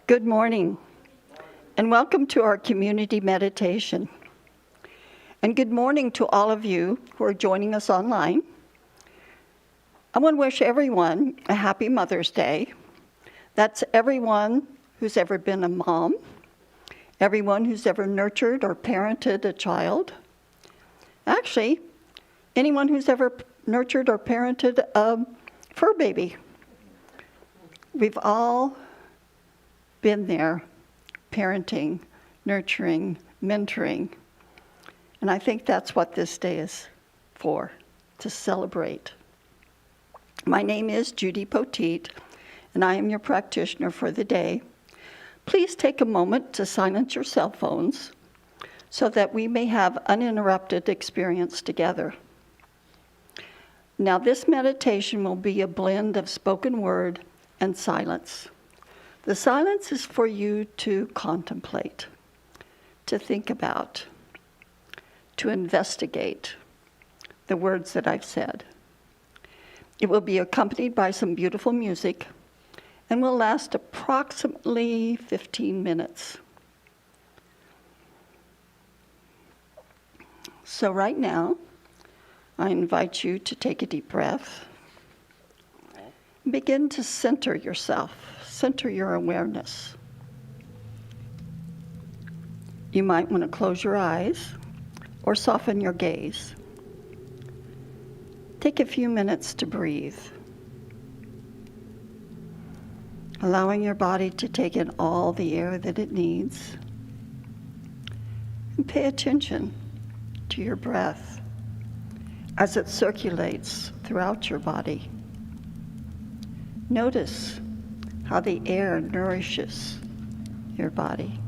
Good morning, and welcome to our community meditation. And good morning to all of you who are joining us online. I want to wish everyone a happy Mother's Day. That's everyone who's ever been a mom, everyone who's ever nurtured or parented a child. Actually, anyone who's ever nurtured or parented a fur baby. We've all been there, parenting, nurturing, mentoring. And I think that's what this day is for, to celebrate. My name is Judy Poteet, and I am your practitioner for the day. Please take a moment to silence your cell phones so that we may have uninterrupted experience together. Now, this meditation will be a blend of spoken word and silence. The silence is for you to contemplate, to think about, to investigate the words that I've said. It will be accompanied by some beautiful music and will last approximately 15 minutes. So right now, I invite you to take a deep breath and begin to center yourself. Center your awareness. You might want to close your eyes or soften your gaze. Take a few minutes to breathe, allowing your body to take in all the air that it needs. And pay attention to your breath as it circulates throughout your body. Notice how the air nourishes your body.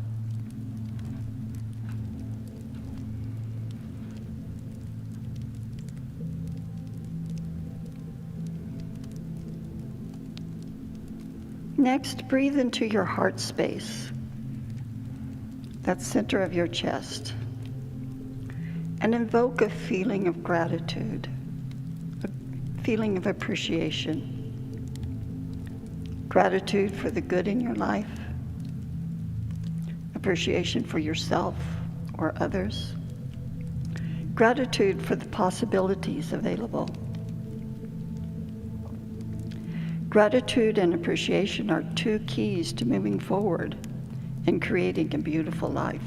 Next, breathe into your heart space, that center of your chest, and invoke a feeling of gratitude, a feeling of appreciation. Gratitude for the good in your life, appreciation for yourself or others, gratitude for the possibilities available. Gratitude and appreciation are two keys to moving forward and creating a beautiful life.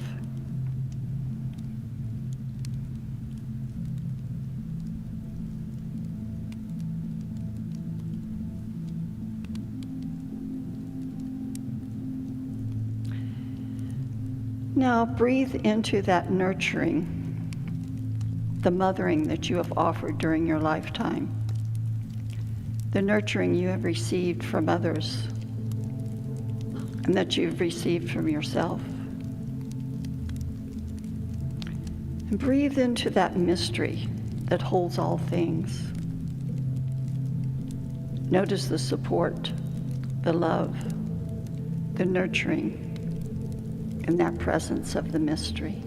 Now breathe into that nurturing, the mothering that you have offered during your lifetime, the nurturing you have received from others, and that you've received from yourself. And breathe into that mystery that holds all things. Notice the support, the love, the nurturing, in that presence of the mystery.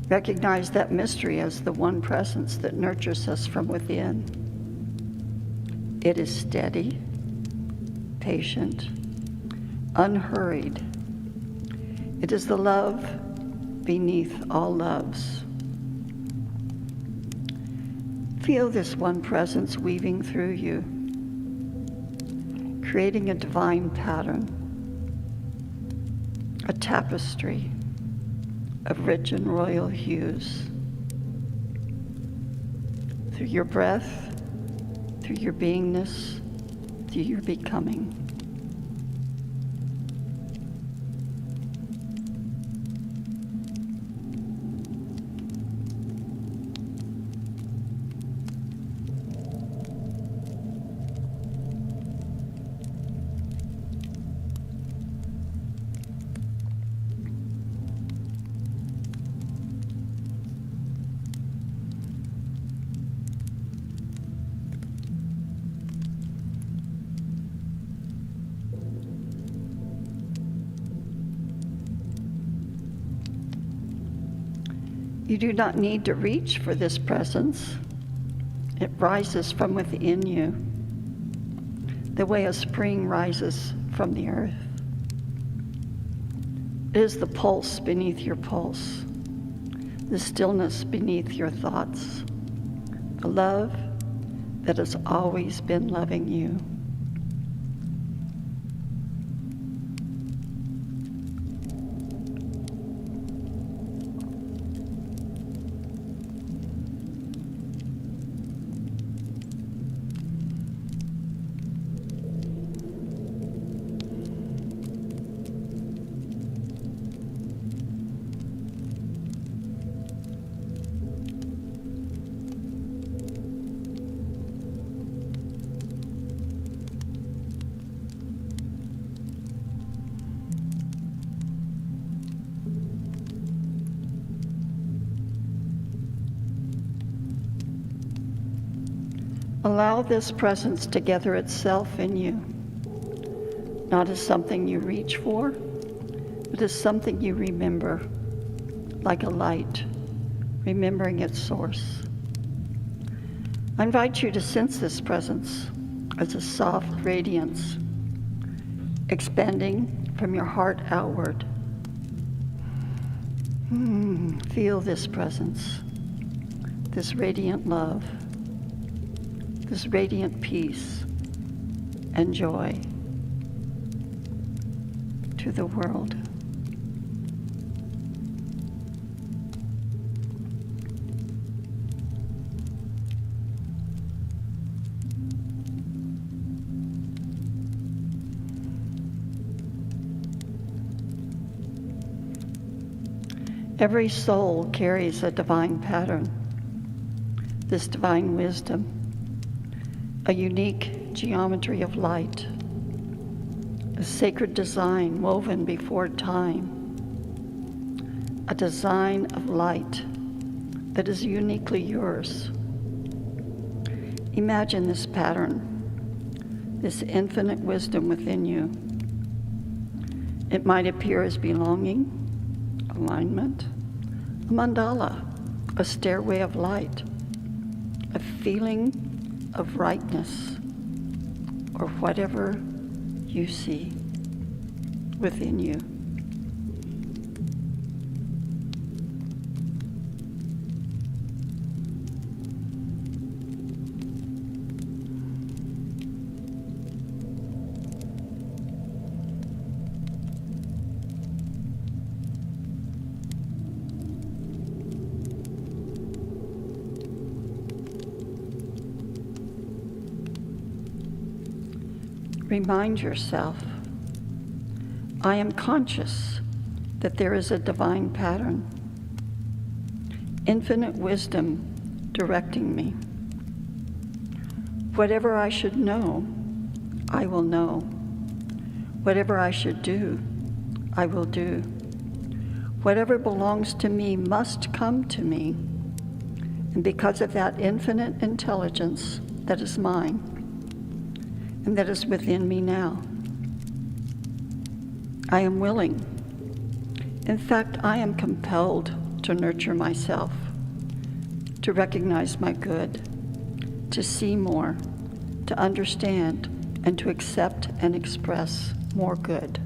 Recognize that mystery as the one presence that nurtures us from within. It is steady, patient, unhurried. It is the love beneath all loves. Feel this one presence weaving through you, creating a divine pattern, a tapestry of rich and royal hues. Through your breath, through your beingness, through your becoming. You do not need to reach for this presence. It rises from within you, the way a spring rises from the earth. It is the pulse beneath your pulse, the stillness beneath your thoughts, the love that has always been loving you. Allow this presence to gather itself in you, not as something you reach for, but as something you remember, like a light, remembering its source. I invite you to sense this presence as a soft radiance, expanding from your heart outward. Feel this presence, this radiant love, this radiant peace and joy to the world. Every soul carries a divine pattern, this divine wisdom, a unique geometry of light, a sacred design woven before time, a design of light that is uniquely yours. Imagine this pattern, this infinite wisdom within you. It might appear as belonging, alignment, a mandala, a stairway of light, a feeling of rightness, or whatever you see within you. Remind yourself, I am conscious that there is a divine pattern, infinite wisdom directing me. Whatever I should know, I will know. Whatever I should do, I will do. Whatever belongs to me must come to me. And because of that infinite intelligence that is mine, and that is within me now, I am willing. In fact, I am compelled to nurture myself, to recognize my good, to see more, to understand, and to accept and express more good.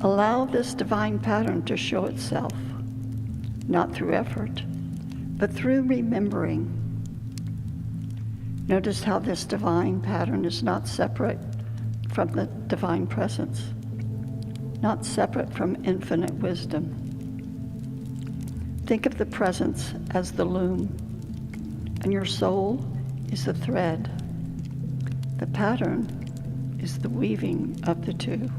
Allow this divine pattern to show itself, not through effort, but through remembering. Notice how this divine pattern is not separate from the divine presence, not separate from infinite wisdom. Think of the presence as the loom, and your soul is the thread. The pattern is the weaving of the two.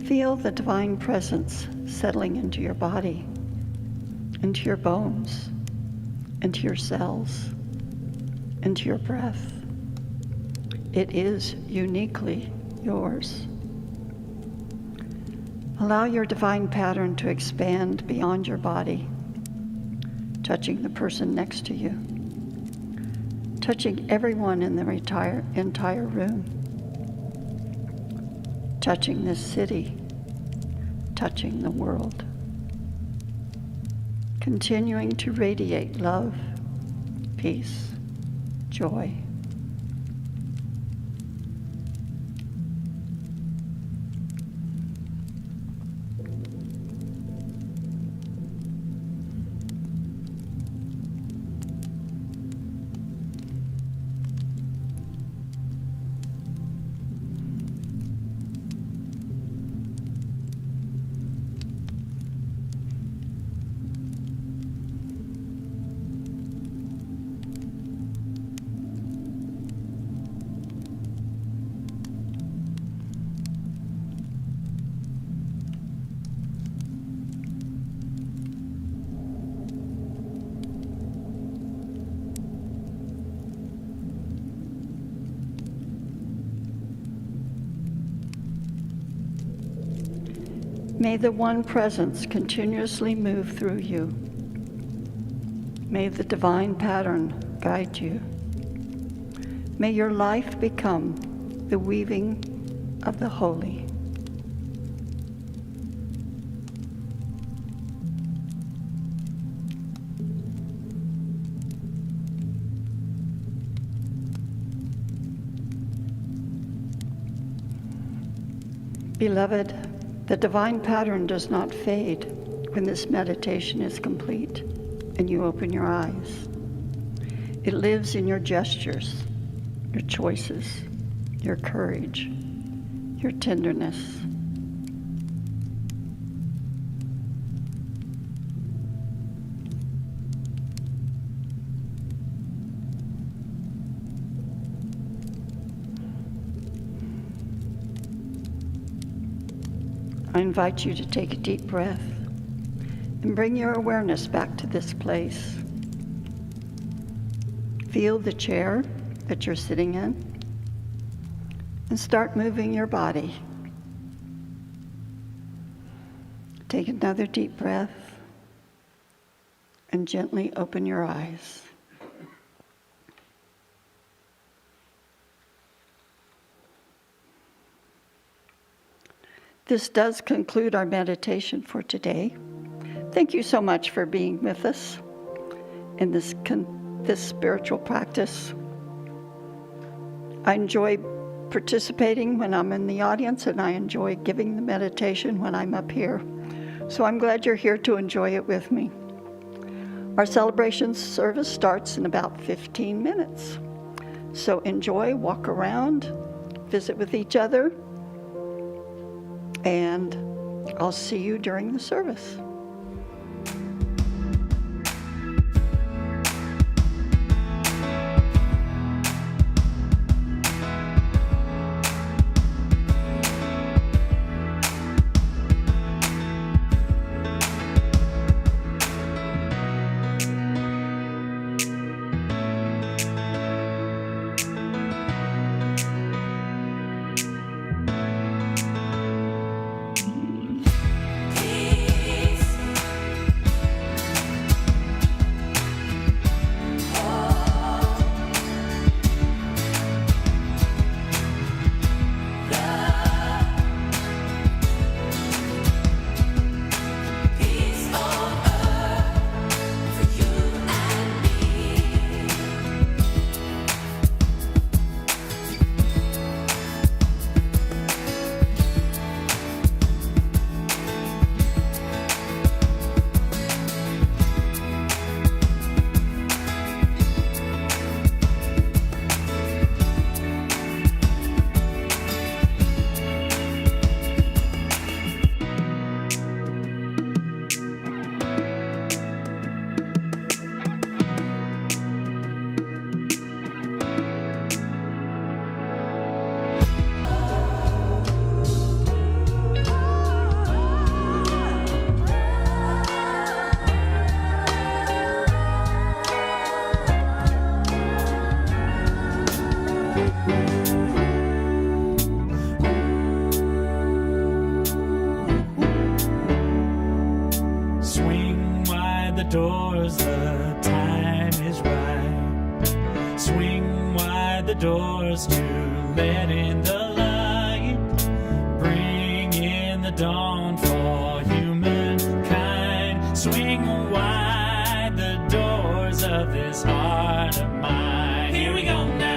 Feel the divine presence settling into your body, into your bones, into your cells, into your breath. It is uniquely yours. Allow your divine pattern to expand beyond your body, touching the person next to you, touching everyone in the entire room, touching this city, touching the world, continuing to radiate love, peace, joy. May the one presence continuously move through you. May the divine pattern guide you. May your life become the weaving of the holy. Beloved, the divine pattern does not fade when this meditation is complete and you open your eyes. It lives in your gestures, your choices, your courage, your tenderness. I invite you to take a deep breath and bring your awareness back to this place. Feel the chair that you're sitting in and start moving your body. Take another deep breath and gently open your eyes. This does conclude our meditation for today. Thank you so much for being with us in this spiritual practice. I enjoy participating when I'm in the audience, and I enjoy giving the meditation when I'm up here. So I'm glad you're here to enjoy it with me. Our celebration service starts in about 15 minutes. So enjoy, walk around, visit with each other, and I'll see you during the service. Peace. doors, the time is right. Swing wide the doors to let in the light. Bring in the dawn for humankind. Swing wide the doors of this heart of mine. Here we go now.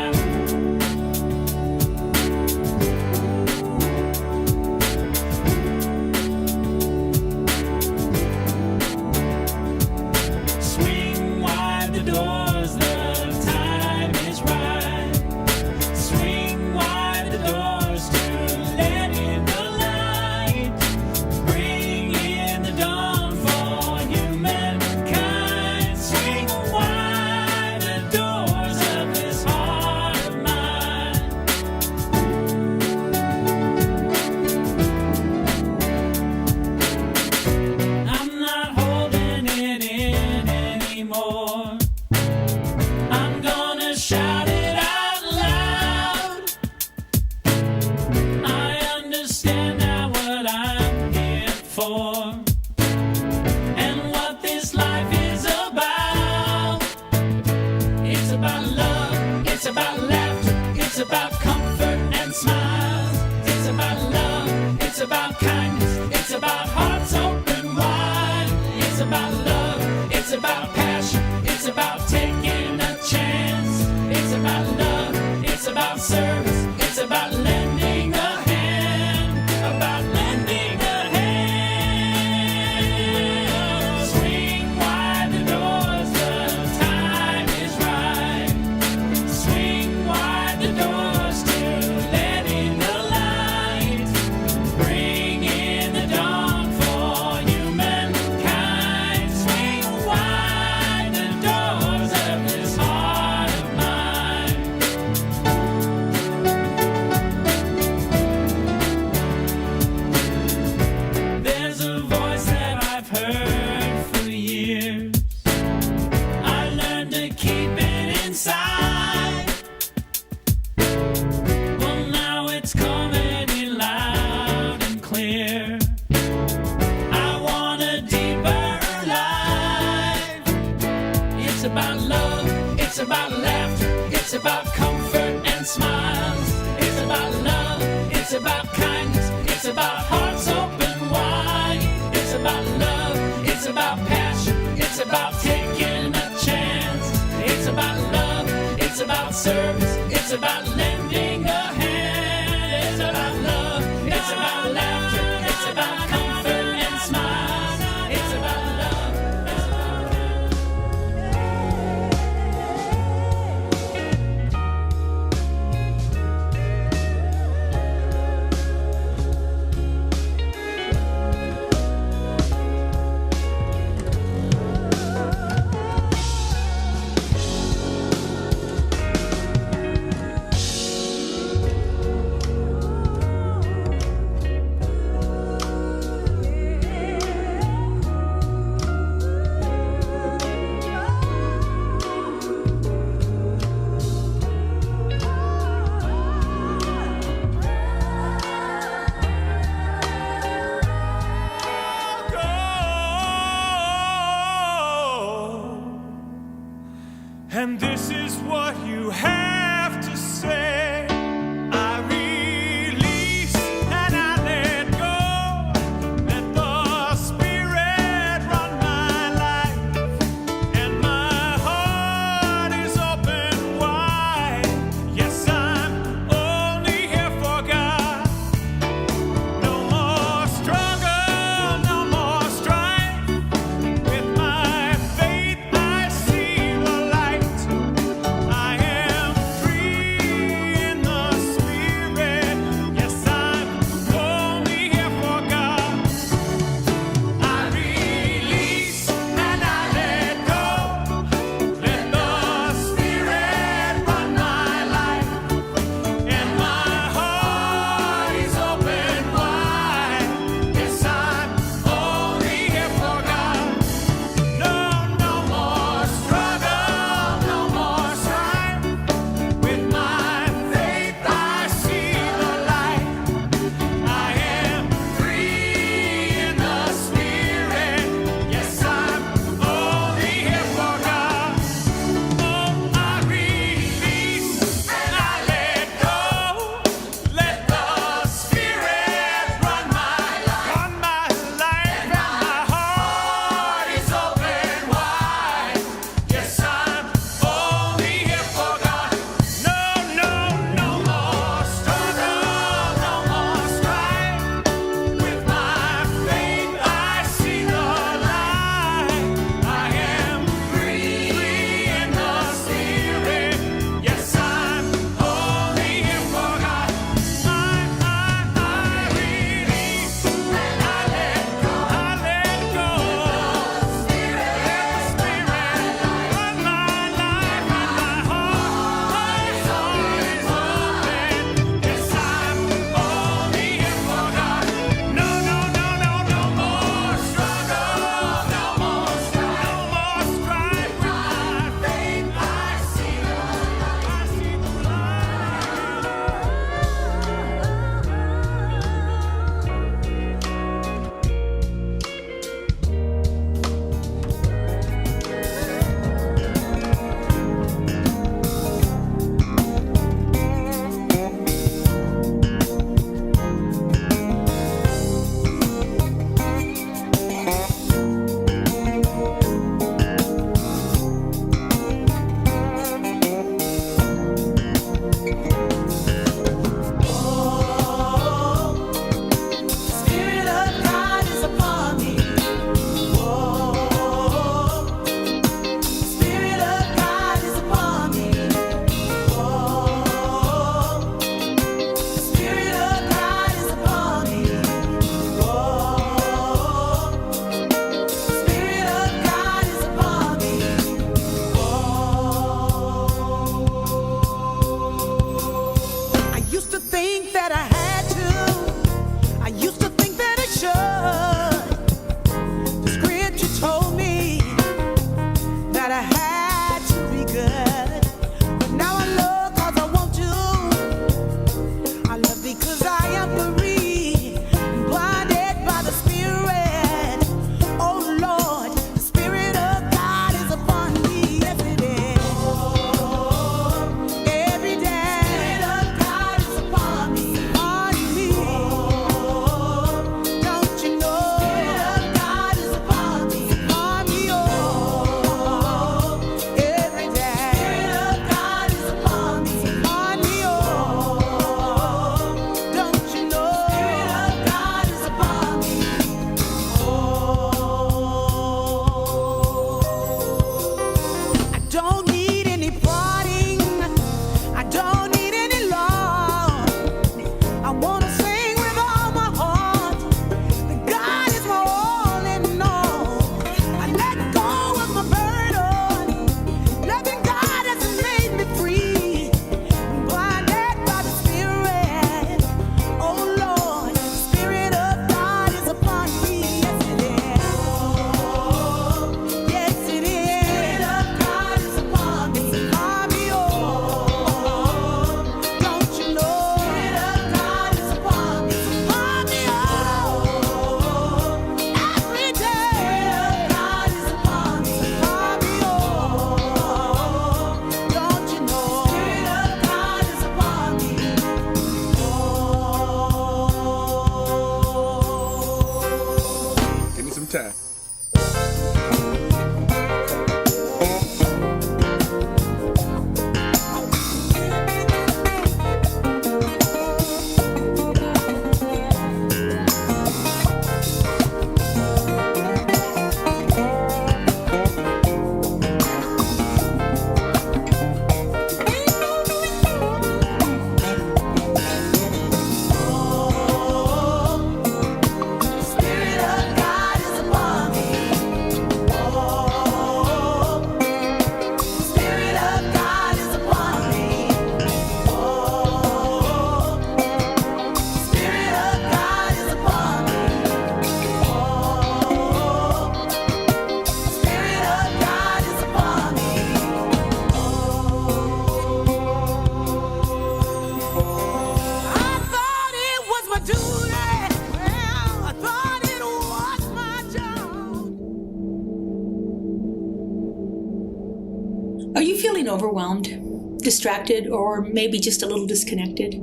feeling overwhelmed, distracted, or maybe just a little disconnected?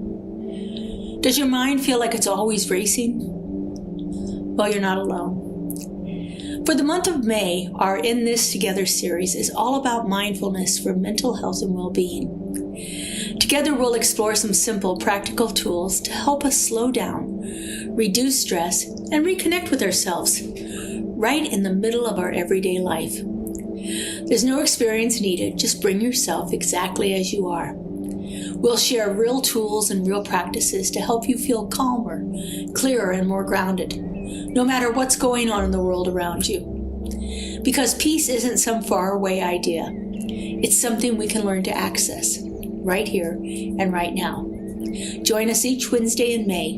Does your mind feel like it's always racing? Well, you're not alone. For the month of May, our In This Together series is all about mindfulness for mental health and well-being. Together, we'll explore some simple, practical tools to help us slow down, reduce stress, and reconnect with ourselves, right in the middle of our everyday life. There's no experience needed, just bring yourself exactly as you are. We'll share real tools and real practices to help you feel calmer, clearer, and more grounded, no matter what's going on in the world around you. Because peace isn't some faraway idea. It's something we can learn to access, right here and right now. Join us each Wednesday in May.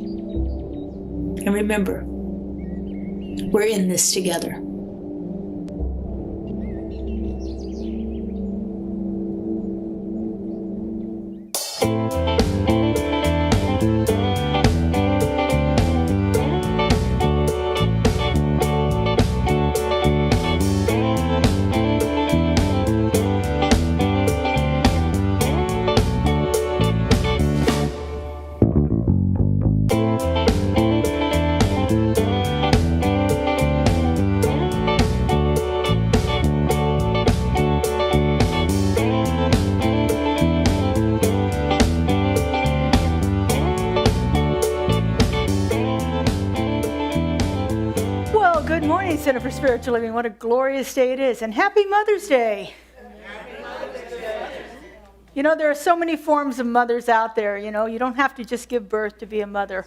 And remember, we're in this together. Center for Spiritual Living. What a glorious day it is. And happy Mother's Day. Happy Mother's Day. You know, there are so many forms of mothers out there. You know, you don't have to just give birth to be a mother.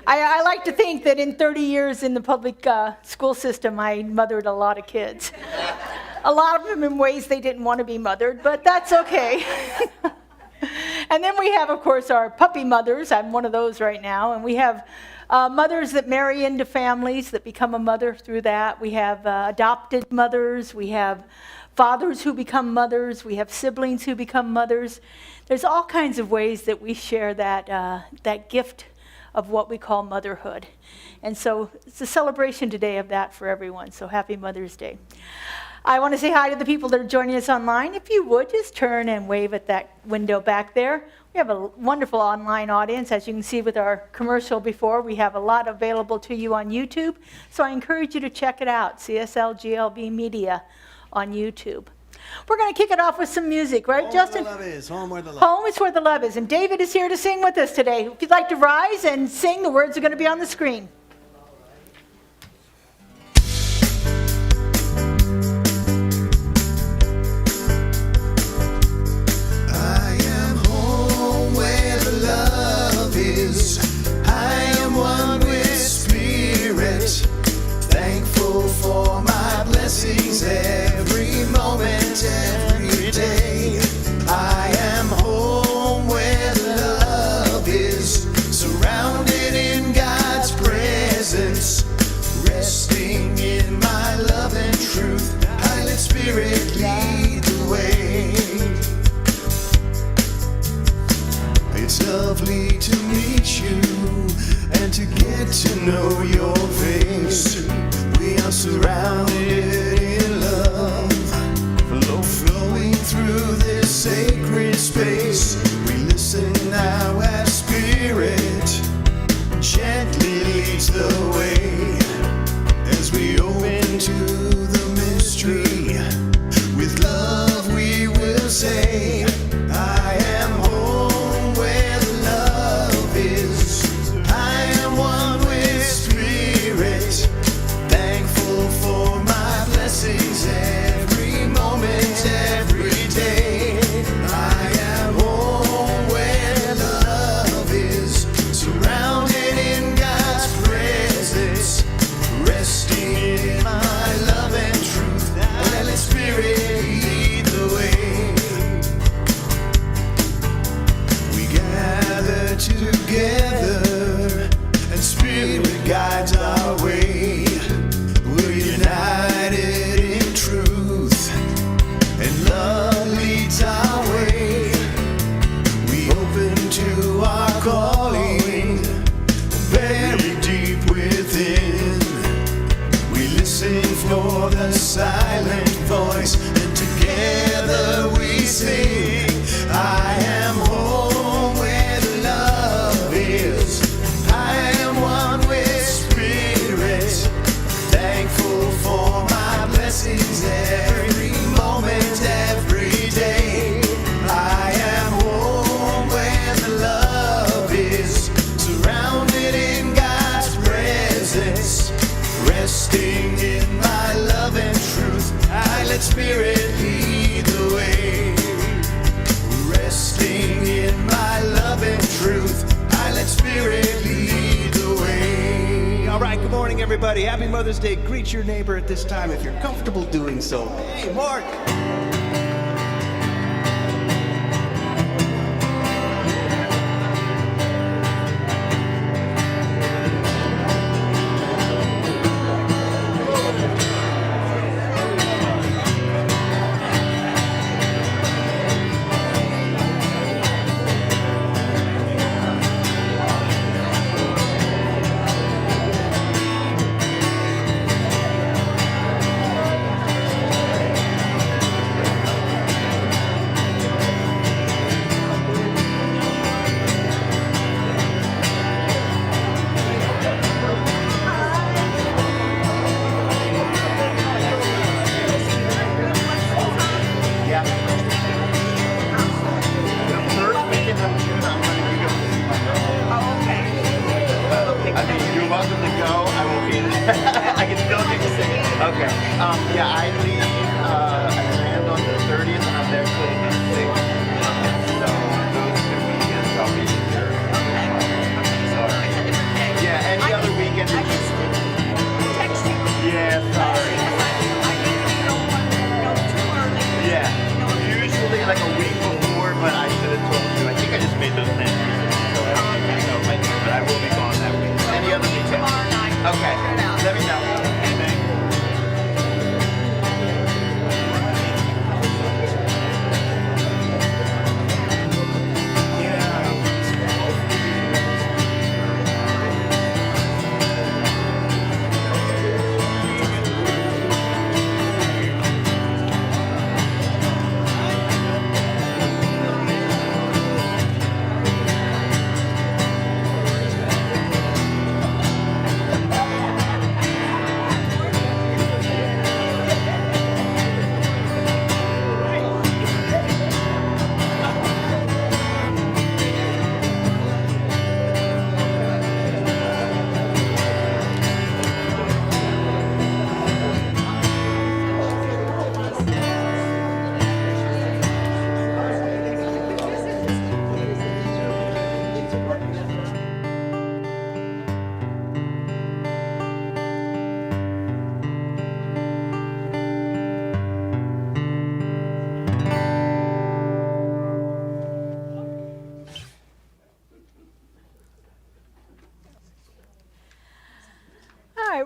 I like to think that in 30 years in the public school system, I mothered a lot of kids. A lot of them in ways they didn't want to be mothered, but that's okay. And then we have, of course, our puppy mothers. I'm one of those right now. And we have mothers that marry into families that become a mother through that. We have adopted mothers. We have fathers who become mothers. We have siblings who become mothers. There's all kinds of ways that we share that gift of what we call motherhood. And so it's a celebration today of that for everyone. So happy Mother's Day. I want to say hi to the people that are joining us online. If you would, just turn and wave at that window back there. We have a wonderful online audience. As you can see with our commercial before, we have a lot available to you on YouTube. So I encourage you to check it out, CSLGLV Media on YouTube. We're going to kick it off with some music, right, Justin? Home where the love is. Home where the love is. Home is where the love is. And David is here to sing with us today. If you'd like to rise and sing, the words are going to be on the screen. Every moment, every day, I am home where the love is, surrounded in God's presence, resting in my love and truth. I let Spirit lead the way. It's lovely to meet you and to get to know your face. We are surrounded in love, flowing through this sacred space. We listen now as Spirit gently leads the way, as we open to the mystery. With love we will say, I am home where the love is. I am one with Spirit, thankful for my blessings every moment, every day. I am home where the love is, surrounded in God's presence, resting in my love and truth. Let the Spirit lead the way. We gather together, and Spirit guides our way. We're united in truth, and love leads our way. We open to our calling, buried deep within. We listen for the silent voice, and together together we sing. I am home where the love is. I am one with spirit. Thankful for my blessings every moment, every day. I am home where the love is. Surrounded in God's presence. Resting in my love and truth. I let spirit lead the way. Resting in my love and truth. I let spirit lead the way. All right, good morning, everybody. Happy Mother's Day. Greet your neighbor at this time if you're comfortable doing so. Hey, Mark.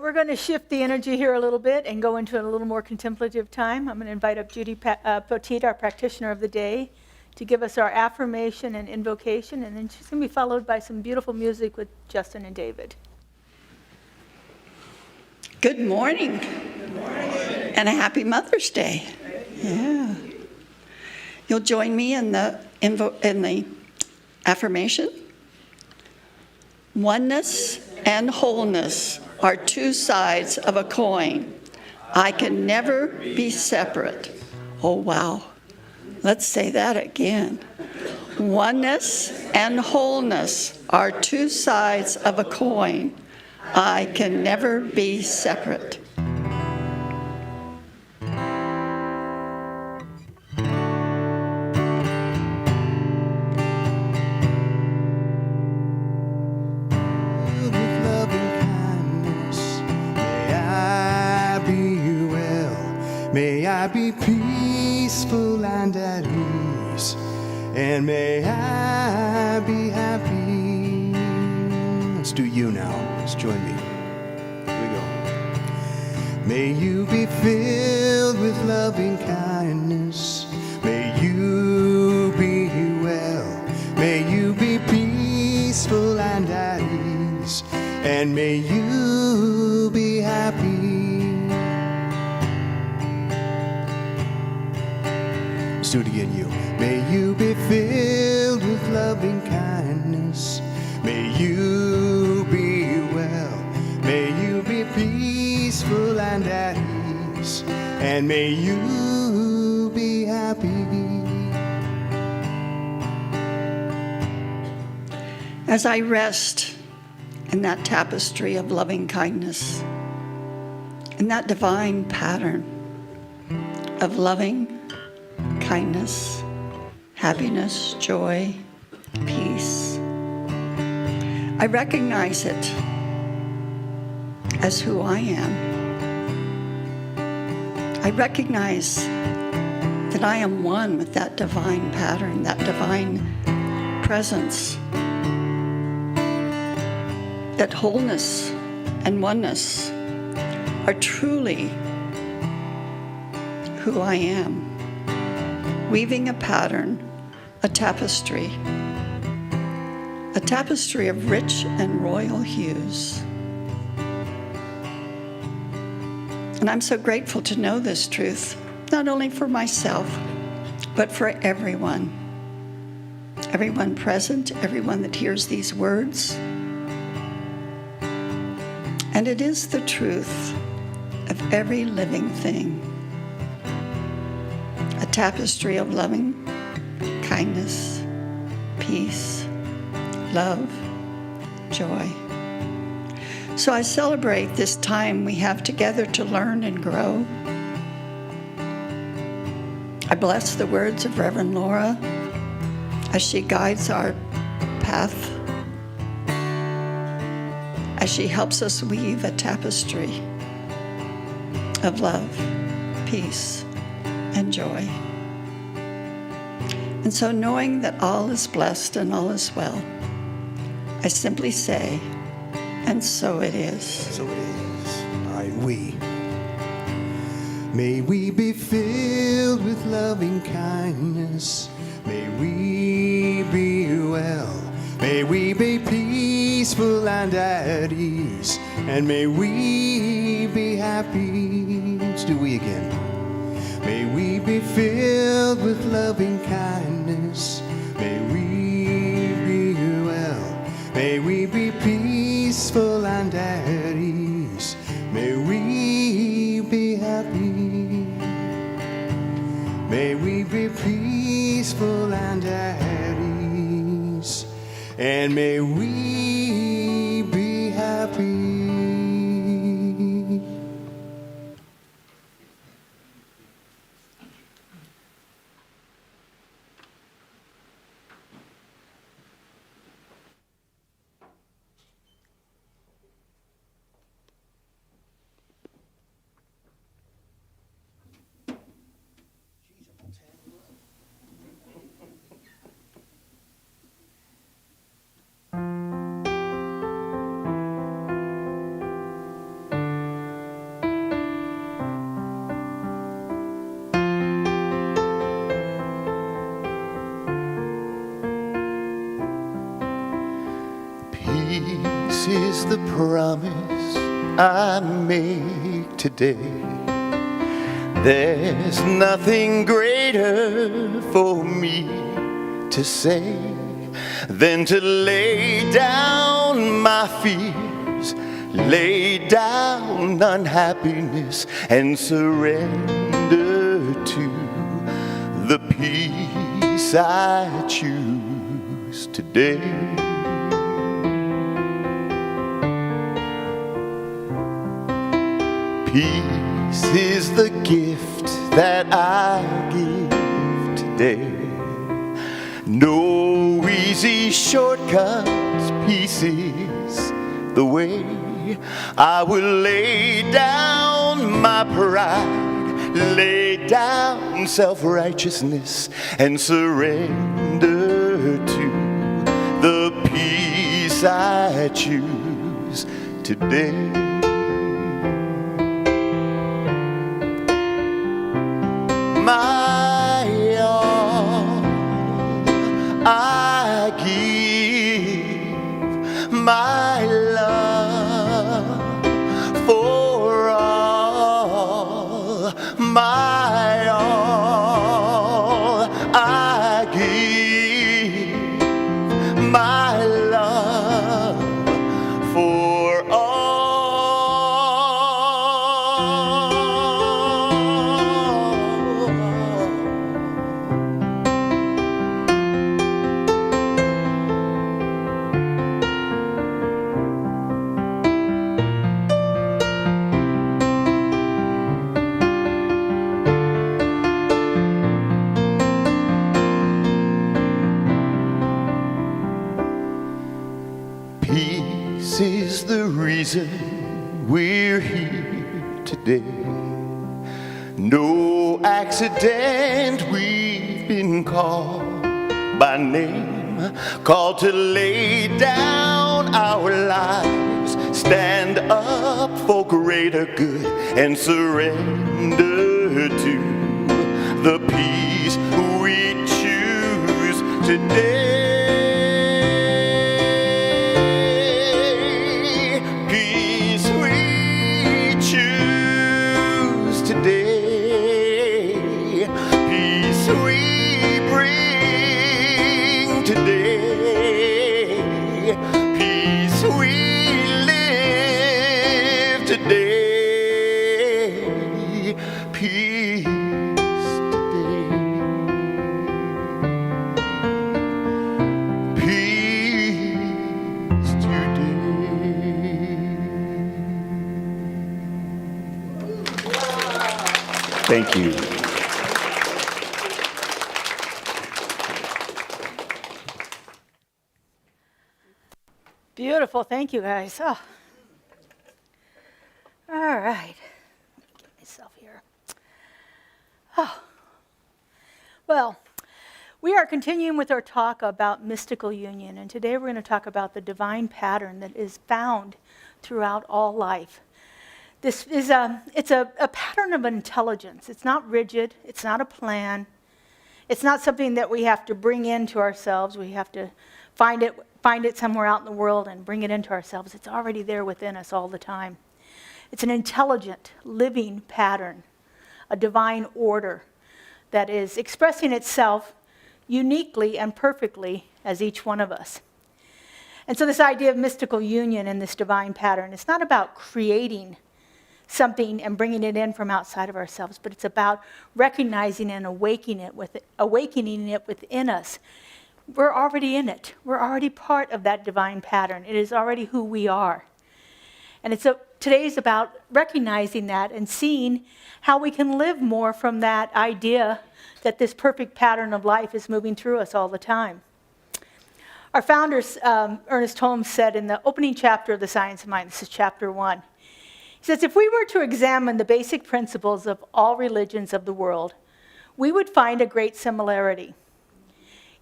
We're going to shift the energy here a little bit and go into a little more contemplative time. I'm going to invite up Judy Poteet, our practitioner of the day, to give us our affirmation and invocation, and then she's going to be followed by some beautiful music with Justin and David. Good morning. Good morning. And a happy Mother's Day. Yeah. You'll join me in the affirmation. Oneness and wholeness are two sides of a coin. I can never be separate. Oh, wow. Let's say that again. Oneness and wholeness are two sides of a coin. I can never be separate. May I be peaceful and at ease, and may I be happy. Let's do you now. Let's join me. Here we go. May you be filled with loving kindness. May you be well. May you be peaceful and at ease, and may you be happy. Let's do it again, you. May you be filled with loving kindness. May you be well. May you be peaceful and at ease. And may you be happy. As I rest in that tapestry of loving kindness, in that divine pattern of loving kindness, happiness, joy, peace, I recognize it as who I am. I recognize that I am one with that divine pattern, that divine presence, that wholeness and oneness are truly who I am, weaving a pattern, a tapestry of rich and royal hues. And I'm so grateful to know this truth, not only for myself, but for everyone present, everyone that hears these words. And it is the truth of every living thing. A tapestry of loving kindness, peace, love, joy. So I celebrate this time we have together to learn and grow. I bless the words of Reverend Laura as she guides our path, as she helps us weave a tapestry of love, peace, and joy. And so knowing that all is blessed and all is well, I simply say, and so it is. So it is. All right, we. May we be filled with loving kindness. May we be well. May we be peaceful and at ease. And may we be happy. Let's do we again. May we be filled with loving kindness. May we be well. May we be peaceful and at ease. May we be happy. May we be peaceful and at ease. And may we be happy. Peace is the promise I make today. There's nothing greater for me to say than to lay down my fears, lay down unhappiness, and surrender to the peace I choose today. Peace is the gift that I give today. No easy shortcuts, peace is the way. I will lay down my pride, lay down self-righteousness, and surrender to the peace I choose today. My all I give, my love for all, my all Peace is the reason we're here today. No accident, we've been called by name, called to lay down our lives, stand up for greater good, and surrender to the peace we choose today. Peace we choose today. Peace we bring today. Peace we live today. Peace today. Peace today. Thank you. Beautiful. Thank you, guys. Oh. All right. Get myself here. Oh. Well, we are continuing with our talk about mystical union, and today we're going to talk about the divine pattern that is found throughout all life. This is it's a pattern of intelligence. It's not rigid. It's not a plan. It's not something that we have to bring into ourselves. We have to find it somewhere out in the world and bring it into ourselves. It's already there within us all the time. It's an intelligent, living pattern, a divine order that is expressing itself uniquely and perfectly as each one of us. And so this idea of mystical union and this divine pattern, it's not about creating something and bringing it in from outside of ourselves, but it's about recognizing and awakening it within us. We're already in it. We're already part of that divine pattern. It is already who we are. And today is about recognizing that and seeing how we can live more from that idea that this perfect pattern of life is moving through us all the time. Our founder, Ernest Holmes, said in the opening chapter of The Science of Mind, this is chapter 1, he says, if we were to examine the basic principles of all religions of the world, we would find a great similarity.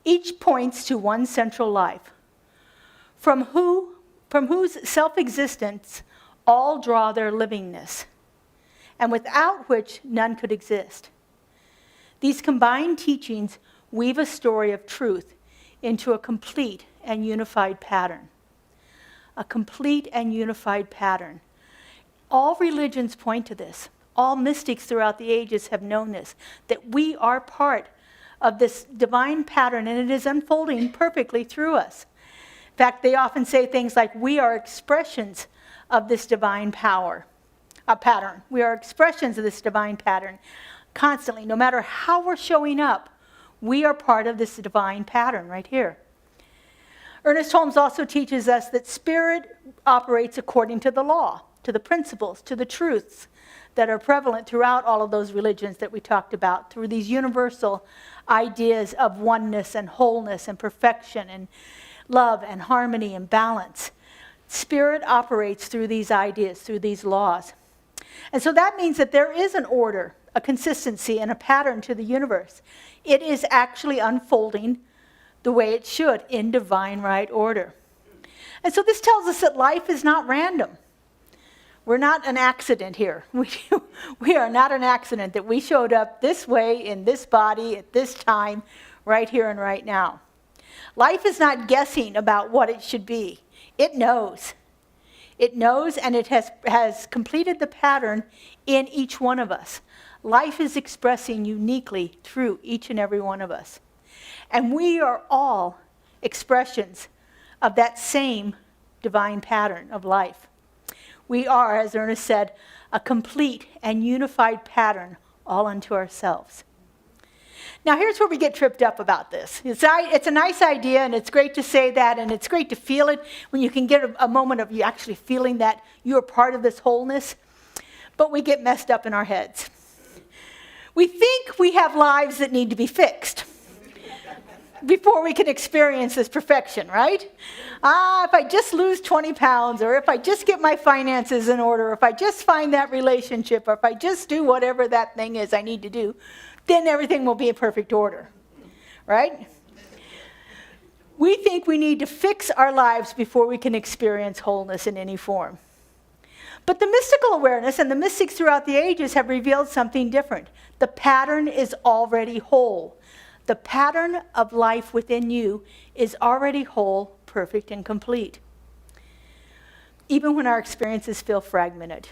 Each points to one central life, from whose self-existence all draw their livingness, and without which none could exist. These combined teachings weave a story of truth into a complete and unified pattern. A complete and unified pattern. All religions point to this. All mystics throughout the ages have known this, that we are part of this divine pattern, and it is unfolding perfectly through us. In fact, they often say things like, we are expressions of this divine pattern. We are expressions of this divine pattern constantly. No matter how we're showing up, we are part of this divine pattern right here. Ernest Holmes also teaches us that spirit operates according to the law, to the principles, to the truths that are prevalent throughout all of those religions that we talked about, through these universal ideas of oneness and wholeness and perfection and love and harmony and balance. Spirit operates through these ideas, through these laws. And so that means that there is an order, a consistency, and a pattern to the universe. It is actually unfolding the way it should, in divine right order. And so this tells us that life is not random. We're not an accident here. We are not an accident that we showed up this way in this body at this time, right here and right now. Life is not guessing about what it should be. It knows. It knows, and it has completed the pattern in each one of us. Life is expressing uniquely through each and every one of us. And we are all expressions of that same divine pattern of life. We are, as Ernest said, a complete and unified pattern all unto ourselves. Now here's where we get tripped up about this. It's a nice idea, and it's great to say that, and it's great to feel it when you can get a moment of you actually feeling that you're part of this wholeness, but we get messed up in our heads. We think we have lives that need to be fixed. before we can experience this perfection, right? If I just lose 20 pounds, or if I just get my finances in order, or if I just find that relationship, or if I just do whatever that thing is I need to do, then everything will be in perfect order, right? We think we need to fix our lives before we can experience wholeness in any form. But the mystical awareness and the mystics throughout the ages have revealed something different. The pattern is already whole. The pattern of life within you is already whole, perfect, and complete. Even when our experiences feel fragmented,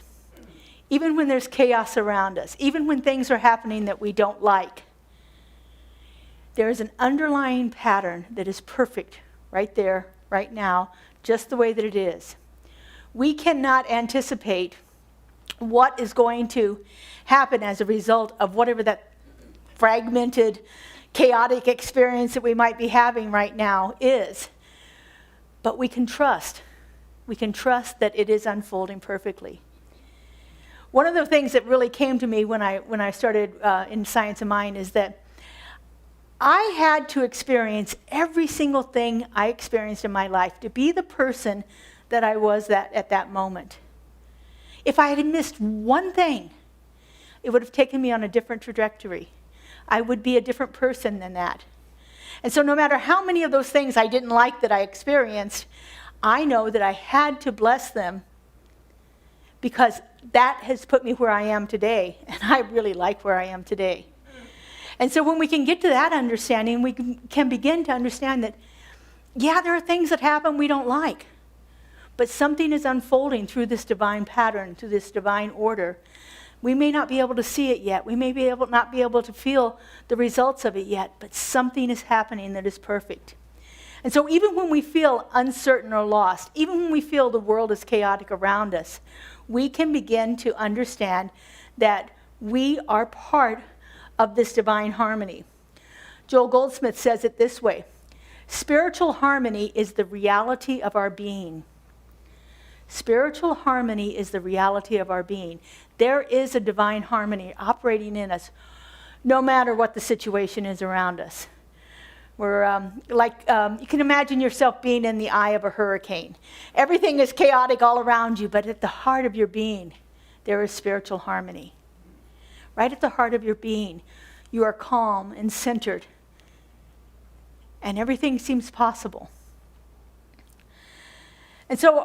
even when there's chaos around us, even when things are happening that we don't like, there is an underlying pattern that is perfect right there, right now, just the way that it is. We cannot anticipate what is going to happen as a result of whatever that fragmented, chaotic experience that we might be having right now is. But we can trust. We can trust that it is unfolding perfectly. One of the things that really came to me when I started in Science of Mind is that I had to experience every single thing I experienced in my life to be the person that I was at that moment. If I had missed one thing, it would have taken me on a different trajectory. I would be a different person than that. And so no matter how many of those things I didn't like that I experienced, I know that I had to bless them because that has put me where I am today, and I really like where I am today. And so when we can get to that understanding, we can begin to understand that, yeah, there are things that happen we don't like, but something is unfolding through this divine pattern, through this divine order. We may not be able to see it yet. We may not be able to feel the results of it yet, but something is happening that is perfect. And so even when we feel uncertain or lost, even when we feel the world is chaotic around us, we can begin to understand that we are part of this divine harmony. Joel Goldsmith says it this way: spiritual harmony is the reality of our being. Spiritual harmony is the reality of our being. There is a divine harmony operating in us, no matter what the situation is around us. We're you can imagine yourself being in the eye of a hurricane. Everything is chaotic all around you, but at the heart of your being, there is spiritual harmony. Right at the heart of your being, you are calm and centered, and everything seems possible. And so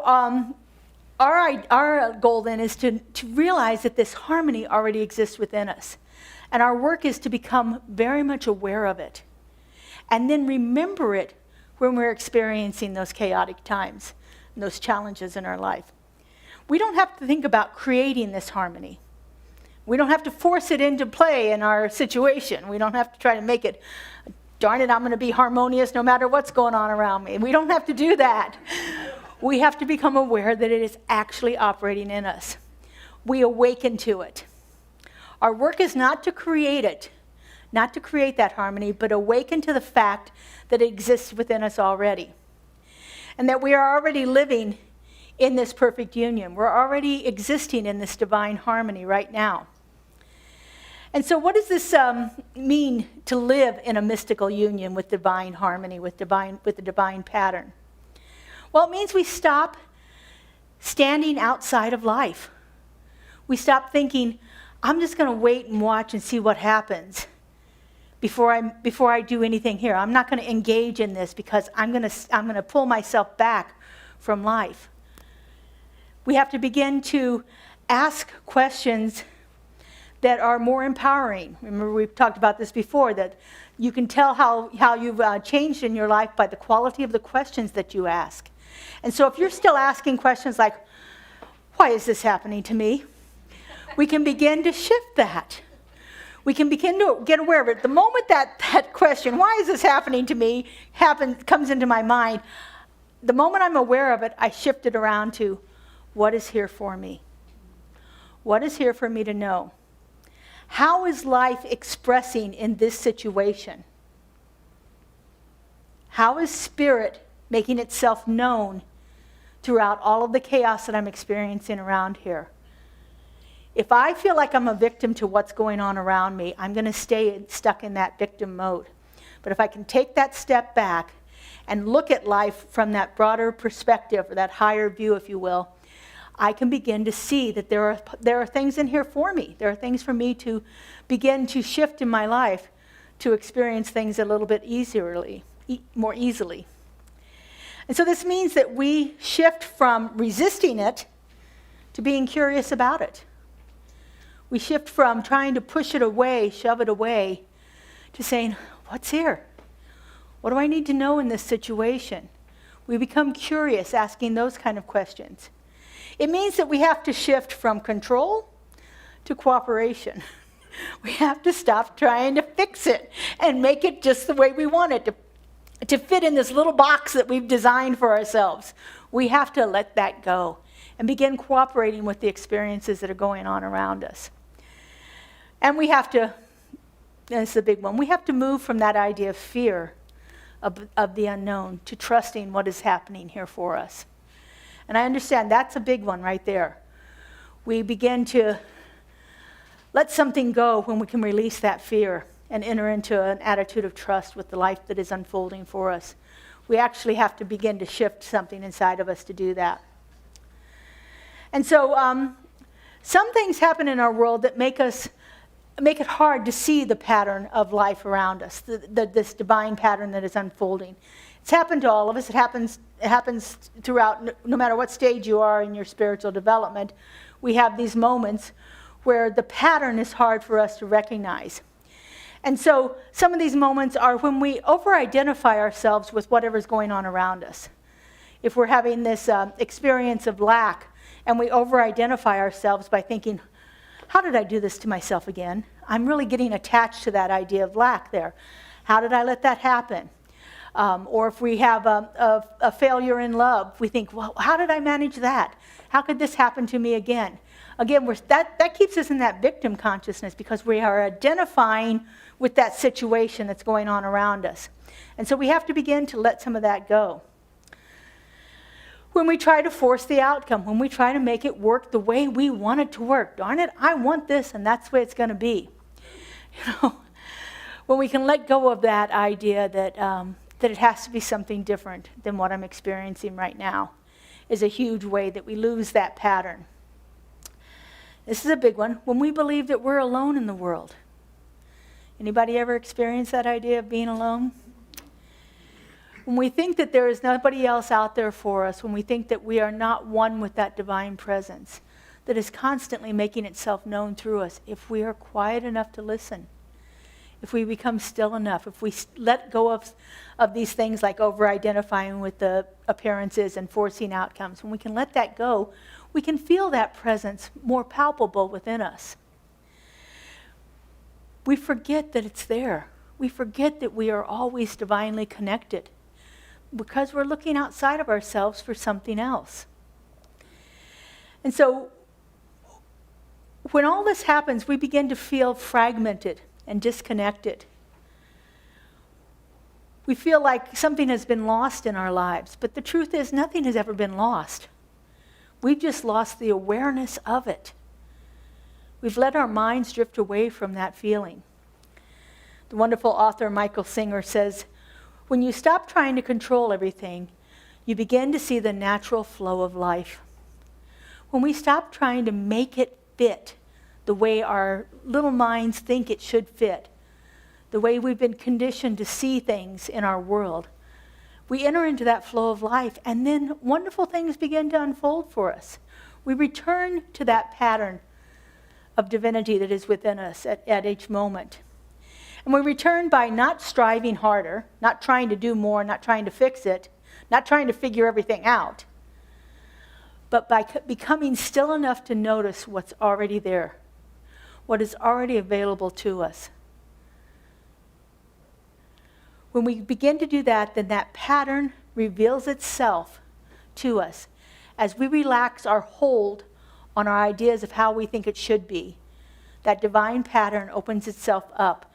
our goal then is to realize that this harmony already exists within us. And our work is to become very much aware of it, and then remember it when we're experiencing those chaotic times, and those challenges in our life. We don't have to think about creating this harmony. We don't have to force it into play in our situation. We don't have to try to make it, darn it, I'm going to be harmonious no matter what's going on around me. We don't have to do that. We have to become aware that it is actually operating in us. We awaken to it. Our work is not to create it, not to create that harmony, but awaken to the fact that it exists within us already. And that we are already living in this perfect union. We're already existing in this divine harmony right now. And so what does this mean to live in a mystical union with divine harmony, with the divine pattern? Well, it means we stop standing outside of life. We stop thinking, I'm just going to wait and watch and see what happens before I do anything here. I'm not going to engage in this because I'm going to pull myself back from life. We have to begin to ask questions that are more empowering. Remember, we've talked about this before, that you can tell how you've changed in your life by the quality of the questions that you ask. And so if you're still asking questions like, why is this happening to me? We can begin to shift that. We can begin to get aware of it. The moment that question, why is this happening to me, comes into my mind, the moment I'm aware of it, I shift it around to, what is here for me? What is here for me to know? How is life expressing in this situation? How is spirit making itself known throughout all of the chaos that I'm experiencing around here? If I feel like I'm a victim to what's going on around me, I'm going to stay stuck in that victim mode. But if I can take that step back and look at life from that broader perspective, or that higher view, if you will, I can begin to see that there are things in here for me. There are things for me to begin to shift in my life to experience things a little bit more easily. And so this means that we shift from resisting it to being curious about it. We shift from trying to push it away, shove it away, to saying, what's here? What do I need to know in this situation? We become curious, asking those kind of questions. It means that we have to shift from control to cooperation. We have to stop trying to fix it and make it just the way we want it to fit in this little box that we've designed for ourselves. We have to let that go and begin cooperating with the experiences that are going on around us. And we have to, and this is a big one, we have to move from that idea of fear of the unknown to trusting what is happening here for us. And I understand that's a big one right there. We begin to let something go when we can release that fear and enter into an attitude of trust with the life that is unfolding for us. We actually have to begin to shift something inside of us to do that. And so some things happen in our world that make it hard to see the pattern of life around us, this divine pattern that is unfolding. It's happened to all of us. It happens throughout, no matter what stage you are in your spiritual development. We have these moments where the pattern is hard for us to recognize. And so some of these moments are when we over-identify ourselves with whatever's going on around us. If we're having this experience of lack and we over-identify ourselves by thinking, how did I do this to myself again? I'm really getting attached to that idea of lack there. How did I let that happen? Or if we have a failure in love, we think, well, how did I manage that? How could this happen to me again? Again, that keeps us in that victim consciousness because we are identifying with that situation that's going on around us. And so we have to begin to let some of that go. When we try to force the outcome, when we try to make it work the way we want it to work, darn it, I want this and that's the way it's going to be. You know, when we can let go of that idea that it has to be something different than what I'm experiencing right now, is a huge way that we lose that pattern. This is a big one. When we believe that we're alone in the world. Anybody ever experienced that idea of being alone? When we think that there is nobody else out there for us, when we think that we are not one with that divine presence that is constantly making itself known through us, if we are quiet enough to listen, if we become still enough, if we let go of these things like over-identifying with the appearances and forcing outcomes, when we can let that go, we can feel that presence more palpable within us. We forget that it's there. We forget that we are always divinely connected because we're looking outside of ourselves for something else. And so when all this happens, we begin to feel fragmented and disconnected. We feel like something has been lost in our lives, but the truth is nothing has ever been lost. We've just lost the awareness of it. We've let our minds drift away from that feeling. The wonderful author Michael Singer says, when you stop trying to control everything, you begin to see the natural flow of life. When we stop trying to make it fit the way our little minds think it should fit, the way we've been conditioned to see things in our world, we enter into that flow of life, and then wonderful things begin to unfold for us. We return to that pattern of divinity that is within us at each moment. And we return by not striving harder, not trying to do more, not trying to fix it, not trying to figure everything out, but by becoming still enough to notice what's already there, what is already available to us. When we begin to do that, then that pattern reveals itself to us as we relax our hold on our ideas of how we think it should be. That divine pattern opens itself up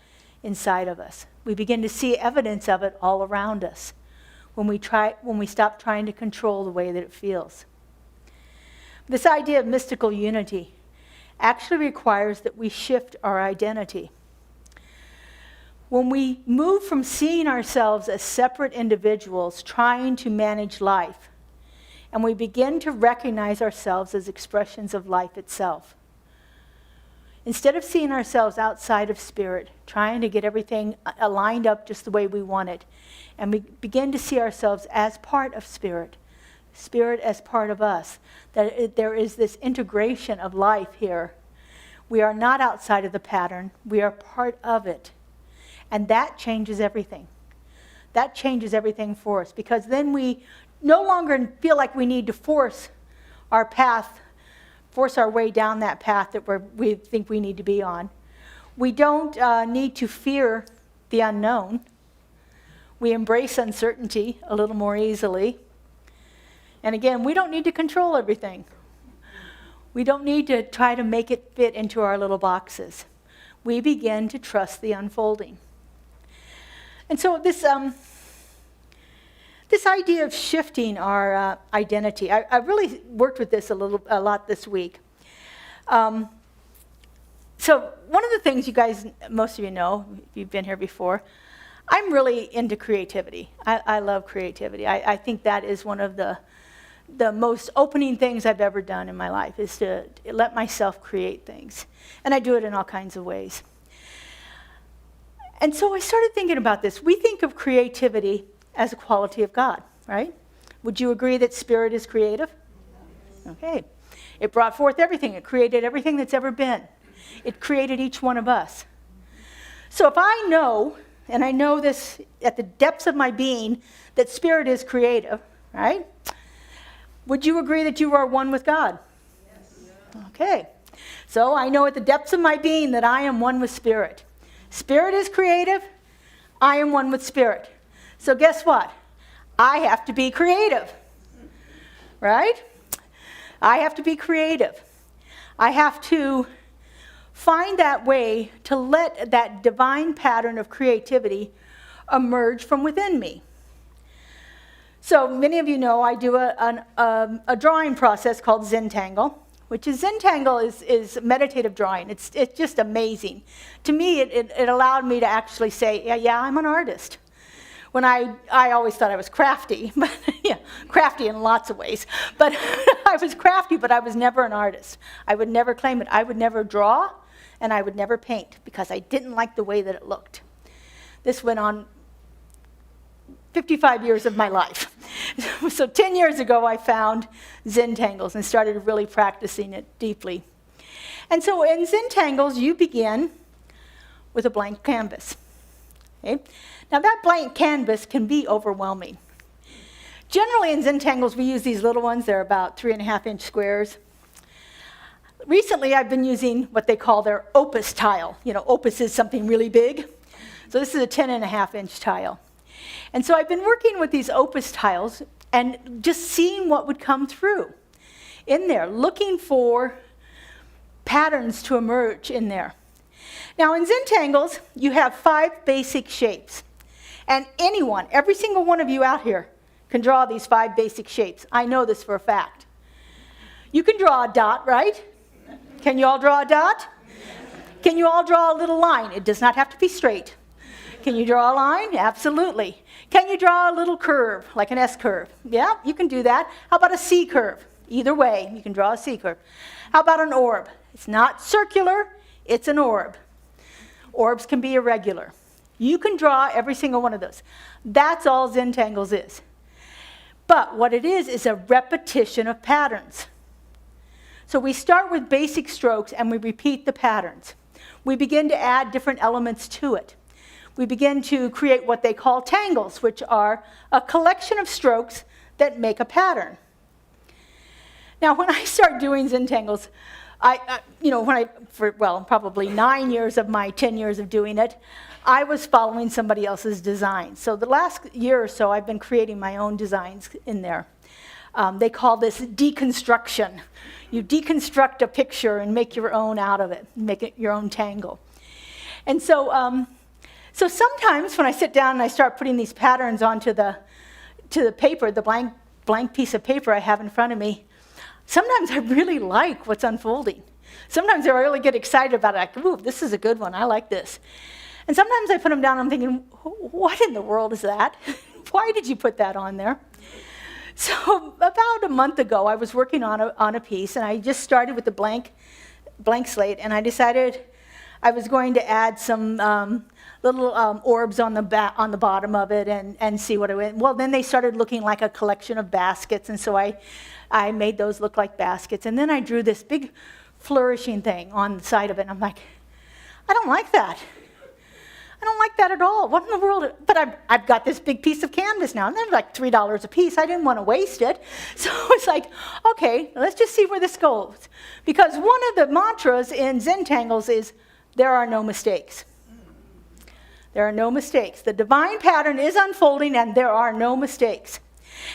inside of us. We begin to see evidence of it all around us when we stop trying to control the way that it feels. This idea of mystical unity actually requires that we shift our identity. When we move from seeing ourselves as separate individuals trying to manage life, and we begin to recognize ourselves as expressions of life itself. Instead of seeing ourselves outside of spirit, trying to get everything aligned up just the way we want it, and we begin to see ourselves as part of spirit, spirit as part of us, that there is this integration of life here. We are not outside of the pattern, we are part of it. And that changes everything. That changes everything for us, because then we no longer feel like we need to force our path, force our way down that path that we think we need to be on. We don't need to fear the unknown. We embrace uncertainty a little more easily. And again, we don't need to control everything. We don't need to try to make it fit into our little boxes. We begin to trust the unfolding. And so this idea of shifting our identity, I really worked with this a lot this week. So one of the things you guys, most of you know, if you've been here before, I'm really into creativity. I love creativity. I think that is one of the most opening things I've ever done in my life, is to let myself create things. And I do it in all kinds of ways. And so I started thinking about this. We think of creativity as a quality of God, right? Would you agree that spirit is creative? Okay. It brought forth everything. It created everything that's ever been. It created each one of us. So if I know, and I know this at the depths of my being, that spirit is creative, right? Would you agree that you are one with God? Yes. Okay. So I know at the depths of my being that I am one with spirit. Spirit is creative. I am one with spirit. So guess what? I have to be creative, right? I have to be creative. I have to find that way to let that divine pattern of creativity emerge from within me. So many of you know I do a drawing process called Zentangle, which is Zentangle is meditative drawing. It's just amazing. To me, it allowed me to actually say, yeah, I'm an artist. When I always thought I was crafty, but yeah, crafty in lots of ways. But I was crafty, but I was never an artist. I would never claim it. I would never draw, and I would never paint, because I didn't like the way that it looked. This went on 55 years of my life. So 10 years ago, I found Zentangles and started really practicing it deeply. And so in Zentangles, you begin with a blank canvas. Okay? Now that blank canvas can be overwhelming. Generally in Zentangles, we use these little ones. They're about 3.5-inch squares. Recently, I've been using what they call their opus tile. You know, opus is something really big. So this is a 10.5-inch tile. And so I've been working with these opus tiles and just seeing what would come through in there, looking for patterns to emerge in there. Now in Zentangles, you have 5 basic shapes. And anyone, every single one of you out here, can draw these 5 basic shapes. I know this for a fact. You can draw a dot, right? Can you all draw a dot? Can you all draw a little line? It does not have to be straight. Can you draw a line? Absolutely. Can you draw a little curve, like an S curve? Yeah, you can do that. How about a C curve? Either way, you can draw a C curve. How about an orb? It's not circular, it's an orb. Orbs can be irregular. You can draw every single one of those. That's all Zentangles is. But what it is a repetition of patterns. So we start with basic strokes and we repeat the patterns. We begin to add different elements to it. We begin to create what they call tangles, which are a collection of strokes that make a pattern. Now, when I start doing Zentangles, probably 9 years of my 10 years of doing it, I was following somebody else's design. So the last year or so, I've been creating my own designs in there. They call this deconstruction. You deconstruct a picture and make your own out of it, make it your own tangle. And so, so sometimes when I sit down and I start putting these patterns onto the paper, the blank piece of paper I have in front of me, sometimes I really like what's unfolding. Sometimes I really get excited about it, like, ooh, this is a good one, I like this. And sometimes I put them down and I'm thinking, what in the world is that? Why did you put that on there? So about a month ago, I was working on a piece, and I just started with a blank slate, and I decided I was going to add some little orbs on the bottom of it and see what it went. Well, then they started looking like a collection of baskets, and so I made those look like baskets. And then I drew this big flourishing thing on the side of it, and I'm like, I don't like that. I don't like that at all. What in the world? But I've got this big piece of canvas now, and they're like $3 a piece. I didn't want to waste it. So it's like, okay, let's just see where this goes. Because one of the mantras in Zentangles is, there are no mistakes. There are no mistakes. The divine pattern is unfolding, and there are no mistakes.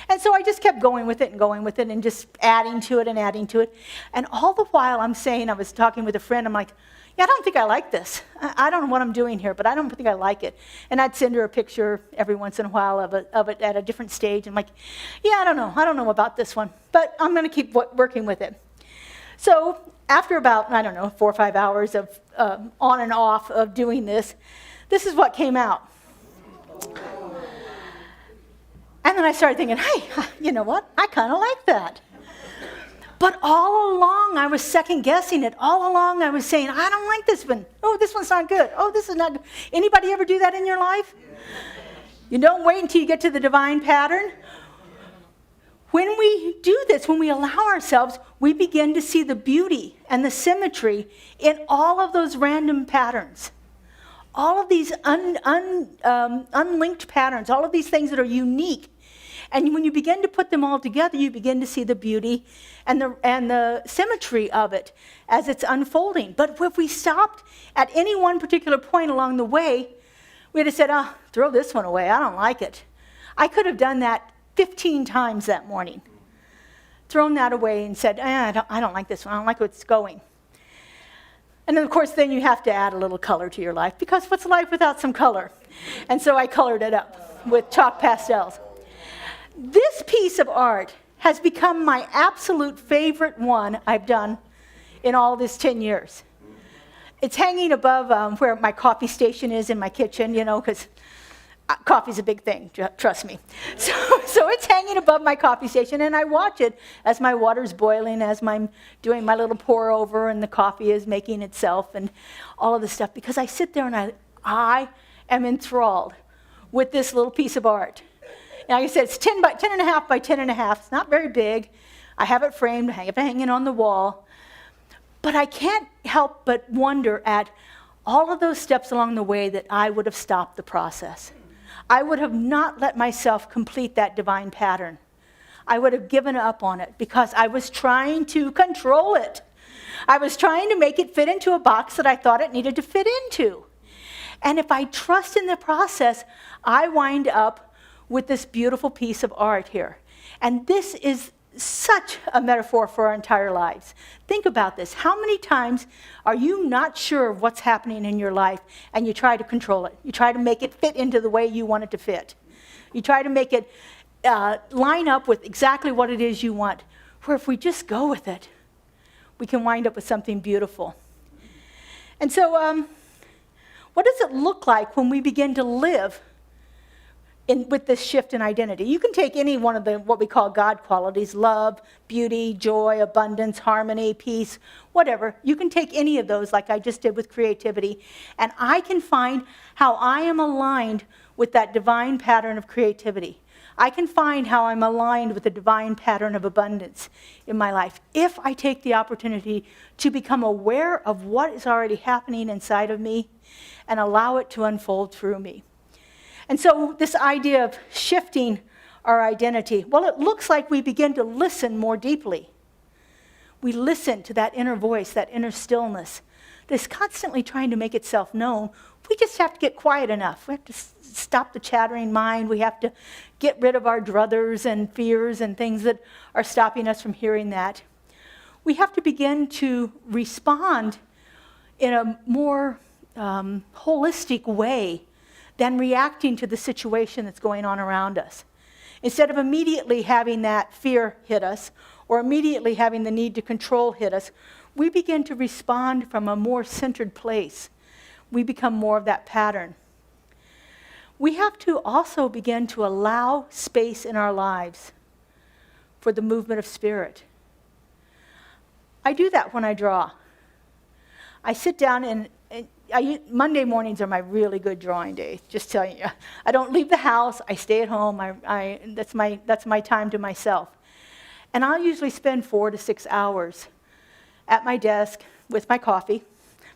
And so I just kept going with it and just adding to it and adding to it. And all the while I'm saying, I was talking with a friend, I'm like, yeah, I don't think I like this. I don't know what I'm doing here, but I don't think I like it. And I'd send her a picture every once in a while of it at a different stage. I'm like, yeah, I don't know about this one, but I'm going to keep working with it. So after about, 4 or 5 hours of on and off of doing this is what came out. And then I started thinking, hey, you know what? I kind of like that. But all along, I was second guessing it. All along, I was saying, I don't like this one. Oh, this one's not good. Oh, this is not good. Anybody ever do that in your life? You don't wait until you get to the divine pattern. When we do this, when we allow ourselves, we begin to see the beauty and the symmetry in all of those random patterns. All of these unlinked patterns, all of these things that are unique. And when you begin to put them all together, you begin to see the beauty and the symmetry of it as it's unfolding. But if we stopped at any one particular point along the way, we'd have said, throw this one away. I don't like it. I could have done that 15 times that morning. Thrown that away and said, I don't like this one. I don't like where it's going. And then, of course, then you have to add a little color to your life, because what's life without some color? And so I colored it up with chalk pastels. This piece of art has become my absolute favorite one I've done in all this 10 years. It's hanging above where my coffee station is in my kitchen, because coffee's a big thing, trust me. So it's hanging above my coffee station, and I watch it as my water's boiling, as I'm doing my little pour over, and the coffee is making itself, and all of this stuff, because I sit there and I am enthralled with this little piece of art. Now, like I said, it's 10 and a half by 10 and a half. It's not very big. I have it framed, I have it hanging on the wall. But I can't help but wonder at all of those steps along the way that I would have stopped the process. I would have not let myself complete that divine pattern. I would have given up on it because I was trying to control it. I was trying to make it fit into a box that I thought it needed to fit into. And if I trust in the process, I wind up with this beautiful piece of art here. And this is such a metaphor for our entire lives. Think about this. How many times are you not sure of what's happening in your life and you try to control it? You try to make it fit into the way you want it to fit. You try to make it line up with exactly what it is you want. Where if we just go with it, we can wind up with something beautiful. And so what does it look like when we begin to live with this shift in identity? You can take any one of the what we call God qualities, love, beauty, joy, abundance, harmony, peace, whatever. You can take any of those like I just did with creativity, and I can find how I am aligned with that divine pattern of creativity. I can find how I'm aligned with the divine pattern of abundance in my life if I take the opportunity to become aware of what is already happening inside of me and allow it to unfold through me. And so this idea of shifting our identity, well, it looks like we begin to listen more deeply. We listen to that inner voice, that inner stillness that's constantly trying to make itself known. We just have to get quiet enough. We have to stop the chattering mind. We have to get rid of our druthers and fears and things that are stopping us from hearing that. We have to begin to respond in a more holistic way than reacting to the situation that's going on around us. Instead of immediately having that fear hit us or immediately having the need to control hit us, we begin to respond from a more centered place we become more of that pattern. We have to also begin to allow space in our lives for the movement of spirit. I do that when I draw. I sit down and Monday mornings are my really good drawing day, just telling you. I don't leave the house, I stay at home, that's my time to myself. And I'll usually spend 4 to 6 hours at my desk with my coffee,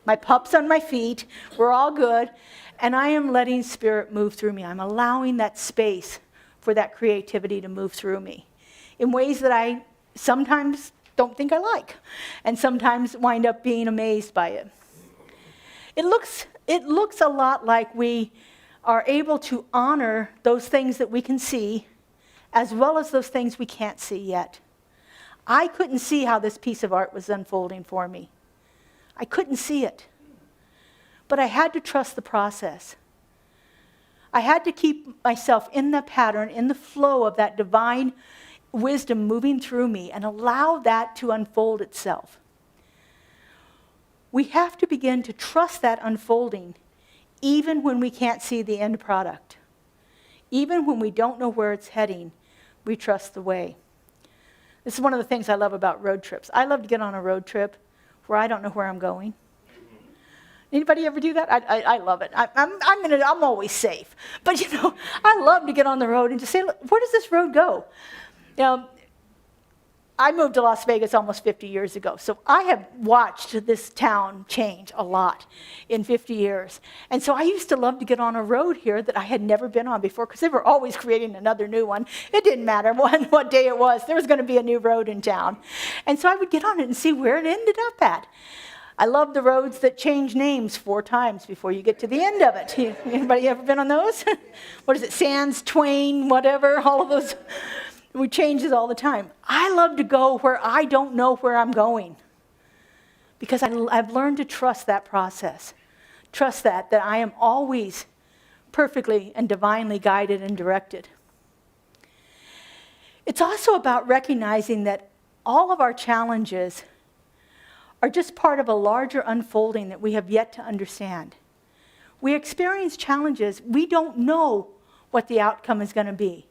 my pups on my feet, we're all good, and I am letting spirit move through me. I'm allowing that space for that creativity to move through me in ways that I sometimes don't think I like, and sometimes wind up being amazed by it. It looks a lot like we are able to honor those things that we can see, as well as those things we can't see yet. I couldn't see how this piece of art was unfolding for me. I couldn't see it. But I had to trust the process. I had to keep myself in the pattern, in the flow of that divine wisdom moving through me, and allow that to unfold itself. We have to begin to trust that unfolding, even when we can't see the end product. Even when we don't know where it's heading, we trust the way. This is one of the things I love about road trips. I love to get on a road trip where I don't know where I'm going. Anybody ever do that? I love it. I'm always safe. But I love to get on the road and just say, look, where does this road go? I moved to Las Vegas almost 50 years ago, so I have watched this town change a lot in 50 years. And so I used to love to get on a road here that I had never been on before, because they were always creating another new one. It didn't matter what day it was. There was going to be a new road in town. And so I would get on it and see where it ended up at. I love the roads that change names 4 times before you get to the end of it. Anybody ever been on those? What is it, Sands, Twain, whatever, all of those. It changes all the time. I love to go where I don't know where I'm going, because I've learned to trust that process. Trust that I am always perfectly and divinely guided and directed. It's also about recognizing that all of our challenges are just part of a larger unfolding that we have yet to understand. We experience challenges, we don't know what the outcome is going to be.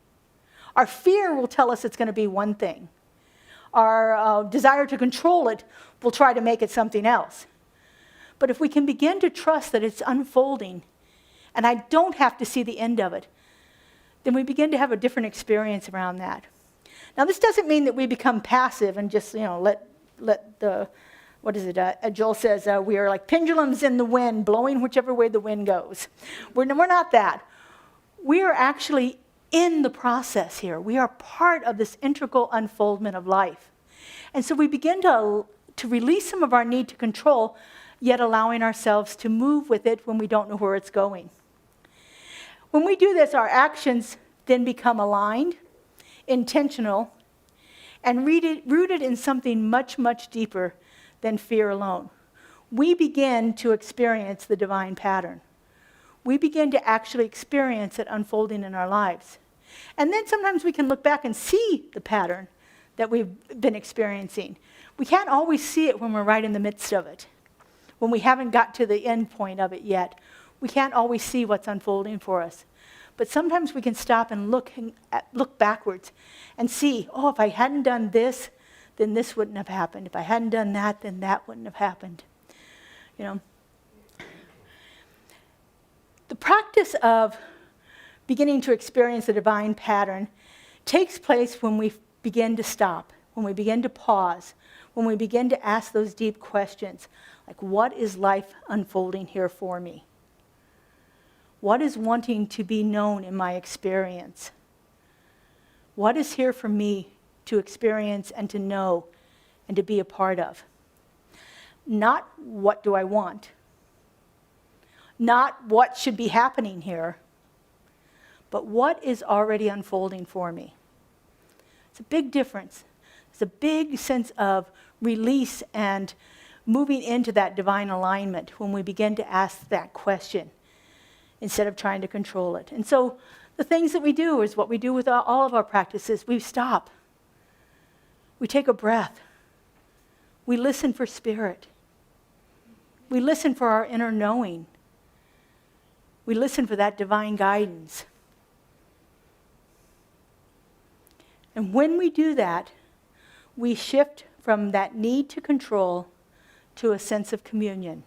Our fear will tell us it's going to be one thing. Our desire to control it will try to make it something else. But if we can begin to trust that it's unfolding, and I don't have to see the end of it, then we begin to have a different experience around that. Now, this doesn't mean that we become passive and just, let the, what is it, Joel says, we are like pendulums in the wind, blowing whichever way the wind goes. We're not that. We are actually in the process here. We are part of this integral unfoldment of life. And so we begin to release some of our need to control, yet allowing ourselves to move with it when we don't know where it's going. When we do this, our actions then become aligned, intentional, and rooted in something much, much deeper than fear alone. We begin to experience the divine pattern. We begin to actually experience it unfolding in our lives. And then sometimes we can look back and see the pattern that we've been experiencing. We can't always see it when we're right in the midst of it, when we haven't got to the end point of it yet. We can't always see what's unfolding for us. But sometimes we can stop and look backwards and see, oh, if I hadn't done this, then this wouldn't have happened. If I hadn't done that, then that wouldn't have happened. The practice of beginning to experience the divine pattern takes place when we begin to stop, when we begin to pause, when we begin to ask those deep questions, like, what is life unfolding here for me? What is wanting to be known in my experience? What is here for me to experience and to know and to be a part of? Not what do I want? Not what should be happening here, but what is already unfolding for me? It's a big difference. It's a big sense of release and moving into that divine alignment when we begin to ask that question instead of trying to control it. And so the things that we do is what we do with all of our practices. We stop. We take a breath. We listen for spirit. We listen for our inner knowing. We listen for that divine guidance. And when we do that, we shift from that need to control to a sense of communion,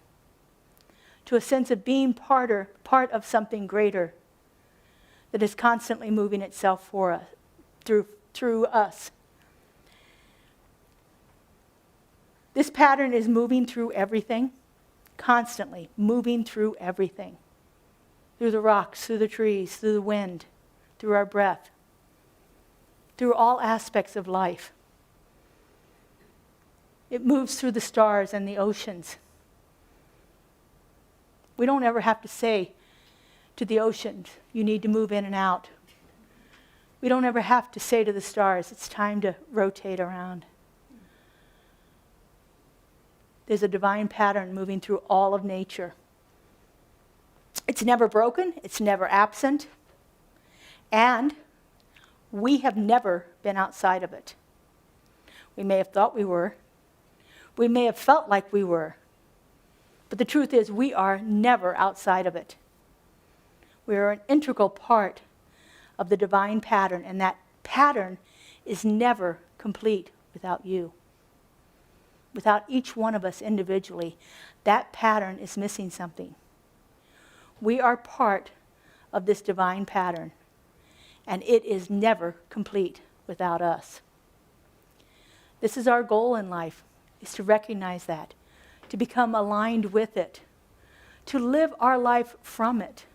to a sense of being part of something greater that is constantly moving itself for us, through us. This pattern is moving through everything, constantly moving through everything. Through the rocks, through the trees, through the wind, through our breath, through all aspects of life. It moves through the stars and the oceans. We don't ever have to say to the oceans, you need to move in and out. We don't ever have to say to the stars, it's time to rotate around. There's a divine pattern moving through all of nature. It's never broken, it's never absent, and we have never been outside of it. We may have thought we were. We may have felt like we were. But the truth is, we are never outside of it. We are an integral part of the divine pattern, and that pattern is never complete without you. Without each one of us individually, that pattern is missing something. We are part of this divine pattern, and it is never complete without us. This is our goal in life, is to recognize that, to become aligned with it, to live our life from it,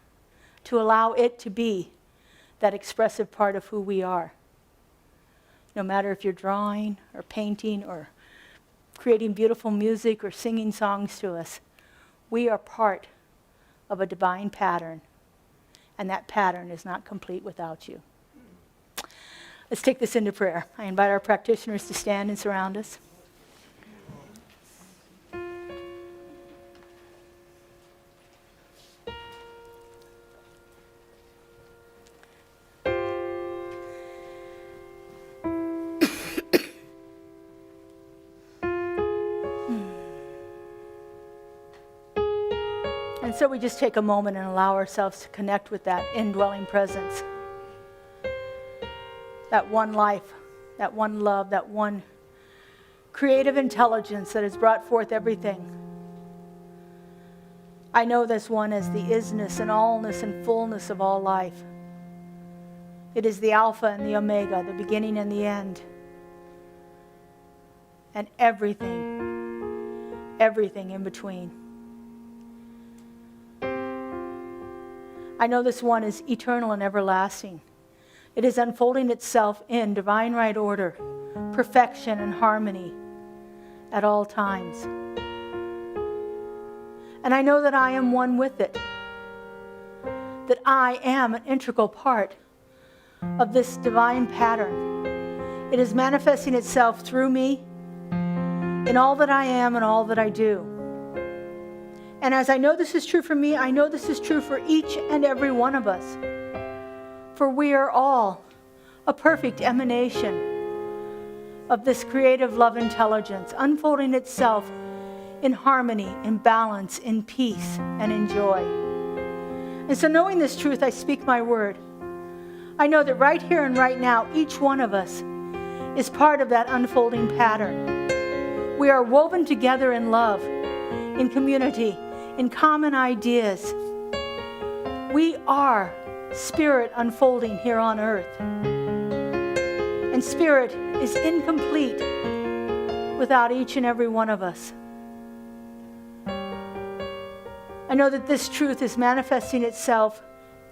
to allow it to be that expressive part of who we are. No matter if you're drawing or painting or creating beautiful music or singing songs to us, we are part of a divine pattern, and that pattern is not complete without you. Let's take this into prayer. I invite our practitioners to stand and surround us. And so we just take a moment and allow ourselves to connect with that indwelling presence. That one life, that one love, that one creative intelligence that has brought forth everything. I know this one as the isness and allness and fullness of all life. It is the Alpha and the Omega, the beginning and the end. And everything in between. I know this one is eternal and everlasting. It is unfolding itself in divine right order, perfection and harmony at all times. And I know that I am one with it, that I am an integral part of this divine pattern. It is manifesting itself through me in all that I am and all that I do. And as I know this is true for me, I know this is true for each and every one of us. For we are all a perfect emanation of this creative love intelligence, unfolding itself in harmony, in balance, in peace, and in joy. And so knowing this truth, I speak my word. I know that right here and right now, each one of us is part of that unfolding pattern. We are woven together in love, in community, in common ideas. We are spirit unfolding here on earth. And spirit is incomplete without each and every one of us. I know that this truth is manifesting itself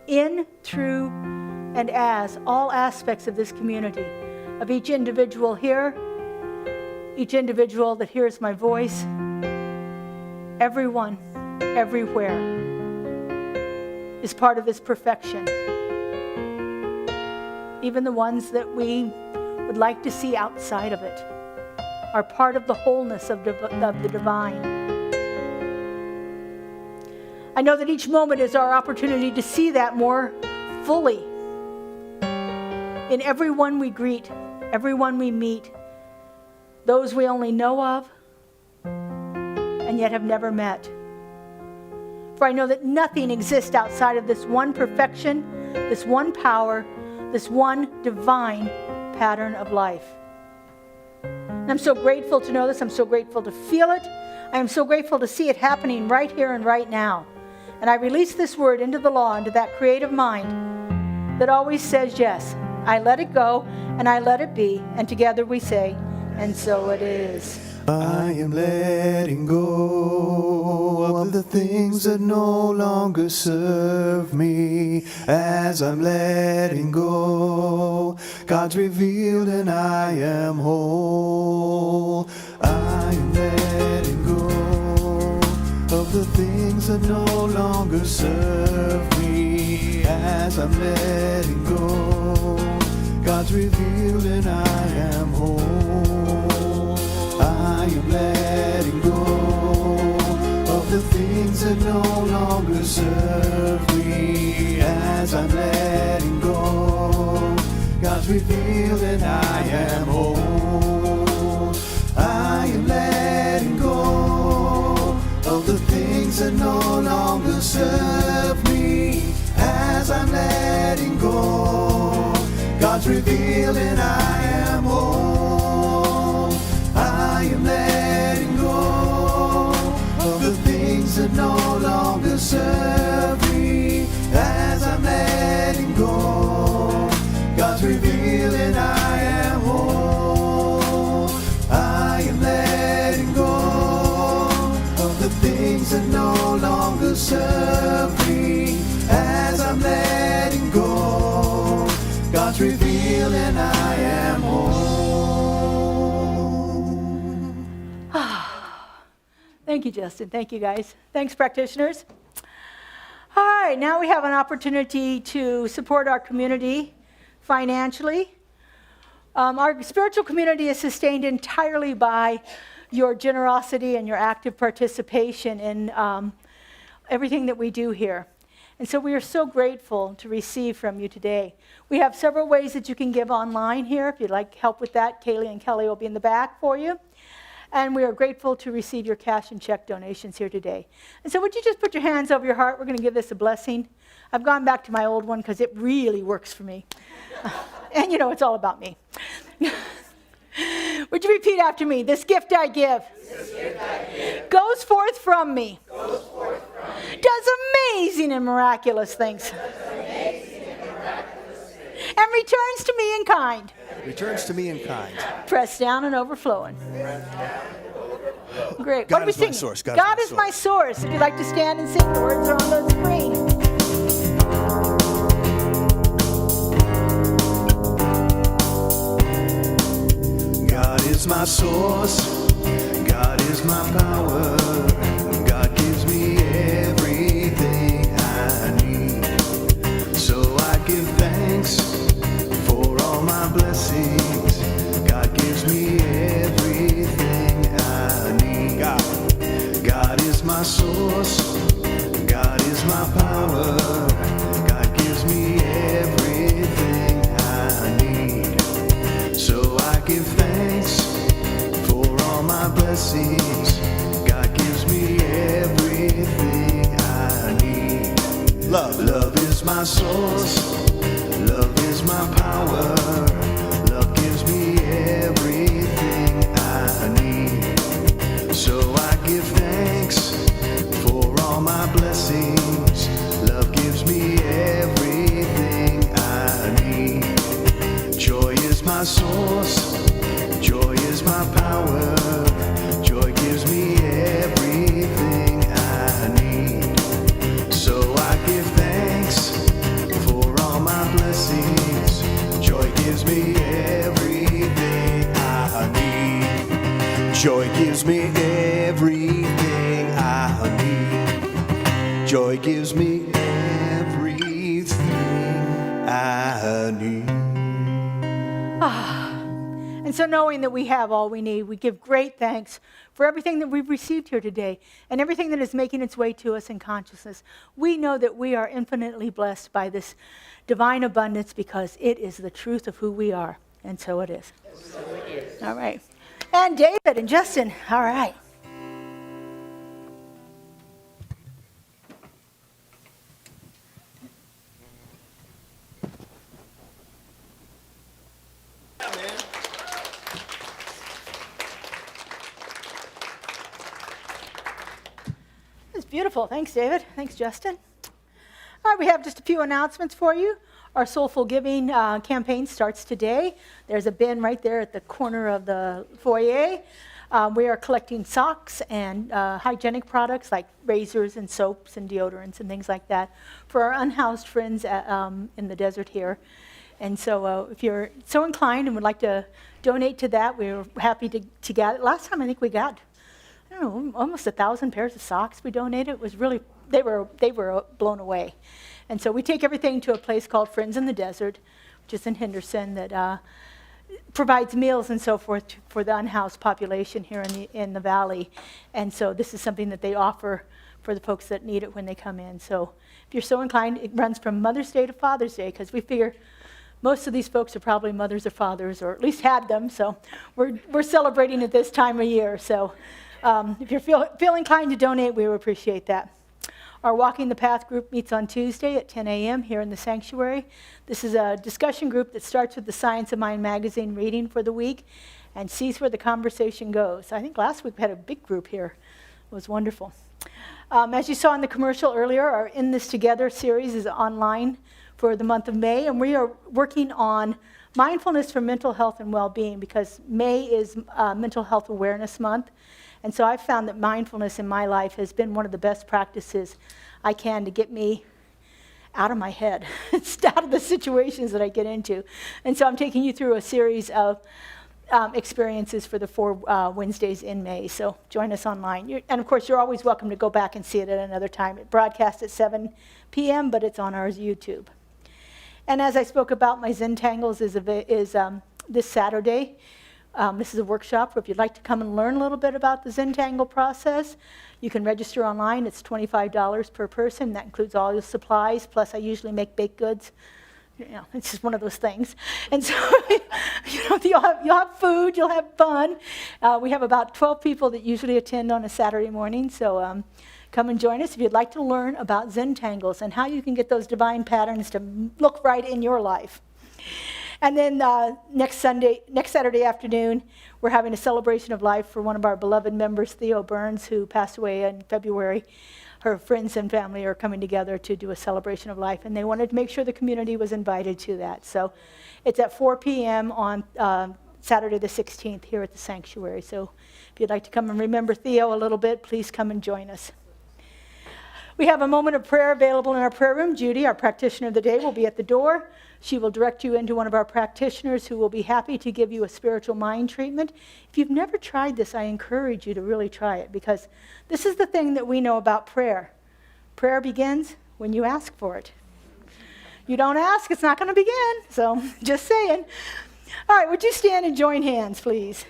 in, through, and as all aspects of this community, of each individual here, each individual that hears my voice, everyone, everywhere, is part of this perfection. Even the ones that we would like to see outside of it are part of the wholeness of the divine. I know that each moment is our opportunity to see that more fully in everyone we greet, everyone we meet, those we only know of and yet have never met. For I know that nothing exists outside of this one perfection, this one power, this one divine pattern of life. And I'm so grateful to know this. I'm so grateful to feel it. I am so grateful to see it happening right here and right now. And I release this word into the law, into that creative mind that always says yes. I let it go and I let it be. And together we say, and so it is. I am letting go of the things that no longer serve me. As I'm letting go, God's revealed and I am whole. I am letting go of the things that no longer serve me. As I'm letting go, God's revealed and I am whole. I am letting go of the things that no longer serve me. As I'm letting go, God's revealed and I am whole. I am letting go of the things that no longer serve me. As I'm letting go, God's revealed and I am whole. I am letting go of the things that no longer serve me. As I'm letting go, God's revealing I am whole. I am letting go of the things that no longer serve me. As I'm letting go, God's revealing I am whole. Thank you, Justin. Thank you, guys. Thanks, practitioners. All right, now we have an opportunity to support our community financially. Our spiritual community is sustained entirely by your generosity and your active participation in everything that we do here. And so we are so grateful to receive from you today. We have several ways that you can give online here. If you'd like help with that, Kaylee and Kelly will be in the back for you. And we are grateful to receive your cash and check donations here today. And so would you just put your hands over your heart? We're going to give this a blessing. I've gone back to my old one because it really works for me. And you know, it's all about me. Would you repeat after me? This gift I give, goes forth from me, does amazing and miraculous things, and returns to me in kind. Returns to me in kind. Pressed down and overflowing. Great. God What are we is my singing? source. God is my source. If you'd like to stand and sing, the words are on the screen. God is my source. God is my power. God gives me everything I need. So I give thanks for all my blessings. God gives me everything I need. God is my source. God is my power. God gives me everything I need. So I give thanks for all my blessings. God gives me everything I need. Love is my source. Love is my power. Love gives me everything I need. So I give thanks for all my blessings. Love gives me everything I need. Joy is my source. Joy is my power. Joy gives me everything I need. So I give thanks for all my blessings. Joy gives me everything I need. Joy gives me everything I need. Joy gives me everything I need. And so knowing that we have all we need, we give great thanks for everything that we've received here today and everything that is making its way to us in consciousness. We know that we are infinitely blessed by this divine abundance because it is the truth of who we are. And so it is. All right. And David and Justin, all right. Beautiful. Thanks, David. Thanks, Justin. All right, we have just a few announcements for you. Our Soulful Giving campaign starts today. There's a bin right there at the corner of the foyer. We are collecting socks and hygienic products like razors and soaps and deodorants and things like that for our unhoused friends in the desert here. And so if you're so inclined and would like to donate to that, we're happy to gather. Last time I think we got, I don't know, almost 1,000 pairs of socks we donated. It was really, they were blown away. And so we take everything to a place called Friends in the Desert, which is in Henderson, that provides meals and so forth for the unhoused population here in the valley. And so this is something that they offer for the folks that need it when they come in. So if you're so inclined, it runs from Mother's Day to Father's Day, because we figure most of these folks are probably mothers or fathers, or at least had them. So we're celebrating at this time of year. So if you feel inclined to donate, we would appreciate that. Our Walking the Path group meets on Tuesday at 10 a.m. here in the sanctuary. This is a discussion group that starts with the Science of Mind magazine reading for the week and sees where the conversation goes. I think last week we had a big group here. It was wonderful. As you saw in the commercial earlier, our In This Together series is online for the month of May, and we are working on mindfulness for mental health and well-being, because May is Mental Health Awareness Month. And so I've found that mindfulness in my life has been one of the best practices I can to get me out of my head, out of the situations that I get into. And so I'm taking you through a series of experiences for the 4 Wednesdays in May. So join us online. And of course, you're always welcome to go back and see it at another time. It broadcasts at 7 p.m., but it's on our YouTube. And as I spoke about, my Zen Tangles is this Saturday. This is a workshop where if you'd like to come and learn a little bit about the Zentangle process, you can register online. It's $25 per person. That includes all your supplies, plus I usually make baked goods. You know, it's just one of those things. And so you'll have food, you'll have fun. We have about 12 people that usually attend on a Saturday morning, so come and join us if you'd like to learn about Zentangles and how you can get those divine patterns to look right in your life. And then next Saturday afternoon, we're having a celebration of life for one of our beloved members, Theo Burns, who passed away in February. Her friends and family are coming together to do a celebration of life, and they wanted to make sure the community was invited to that. So it's at 4 p.m. on Saturday the 16th here at the sanctuary. So if you'd like to come and remember Theo a little bit, please come and join us. We have a moment of prayer available in our prayer room. Judy, our practitioner of the day, will be at the door. She will direct you into one of our practitioners who will be happy to give you a spiritual mind treatment. If you've never tried this, I encourage you to really try it, because this is the thing that we know about prayer. Prayer begins when you ask for it. You don't ask, it's not going to begin. So just saying. All right, would you stand and join hands, please?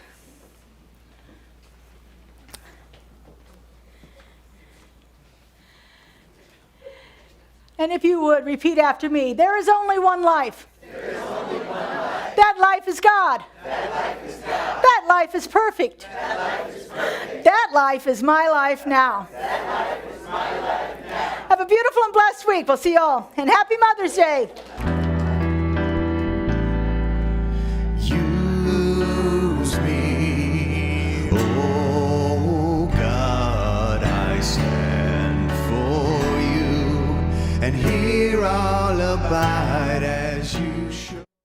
And if you would, repeat after me. There is only one life. There is only one life. That life is God. That life is God. That life is perfect. That life is perfect. That life is my life now. That life is my life now. Have a beautiful and blessed week. We'll see you all. And happy Mother's Day. Use me, oh God, I stand for you, and here I'll abide as you should.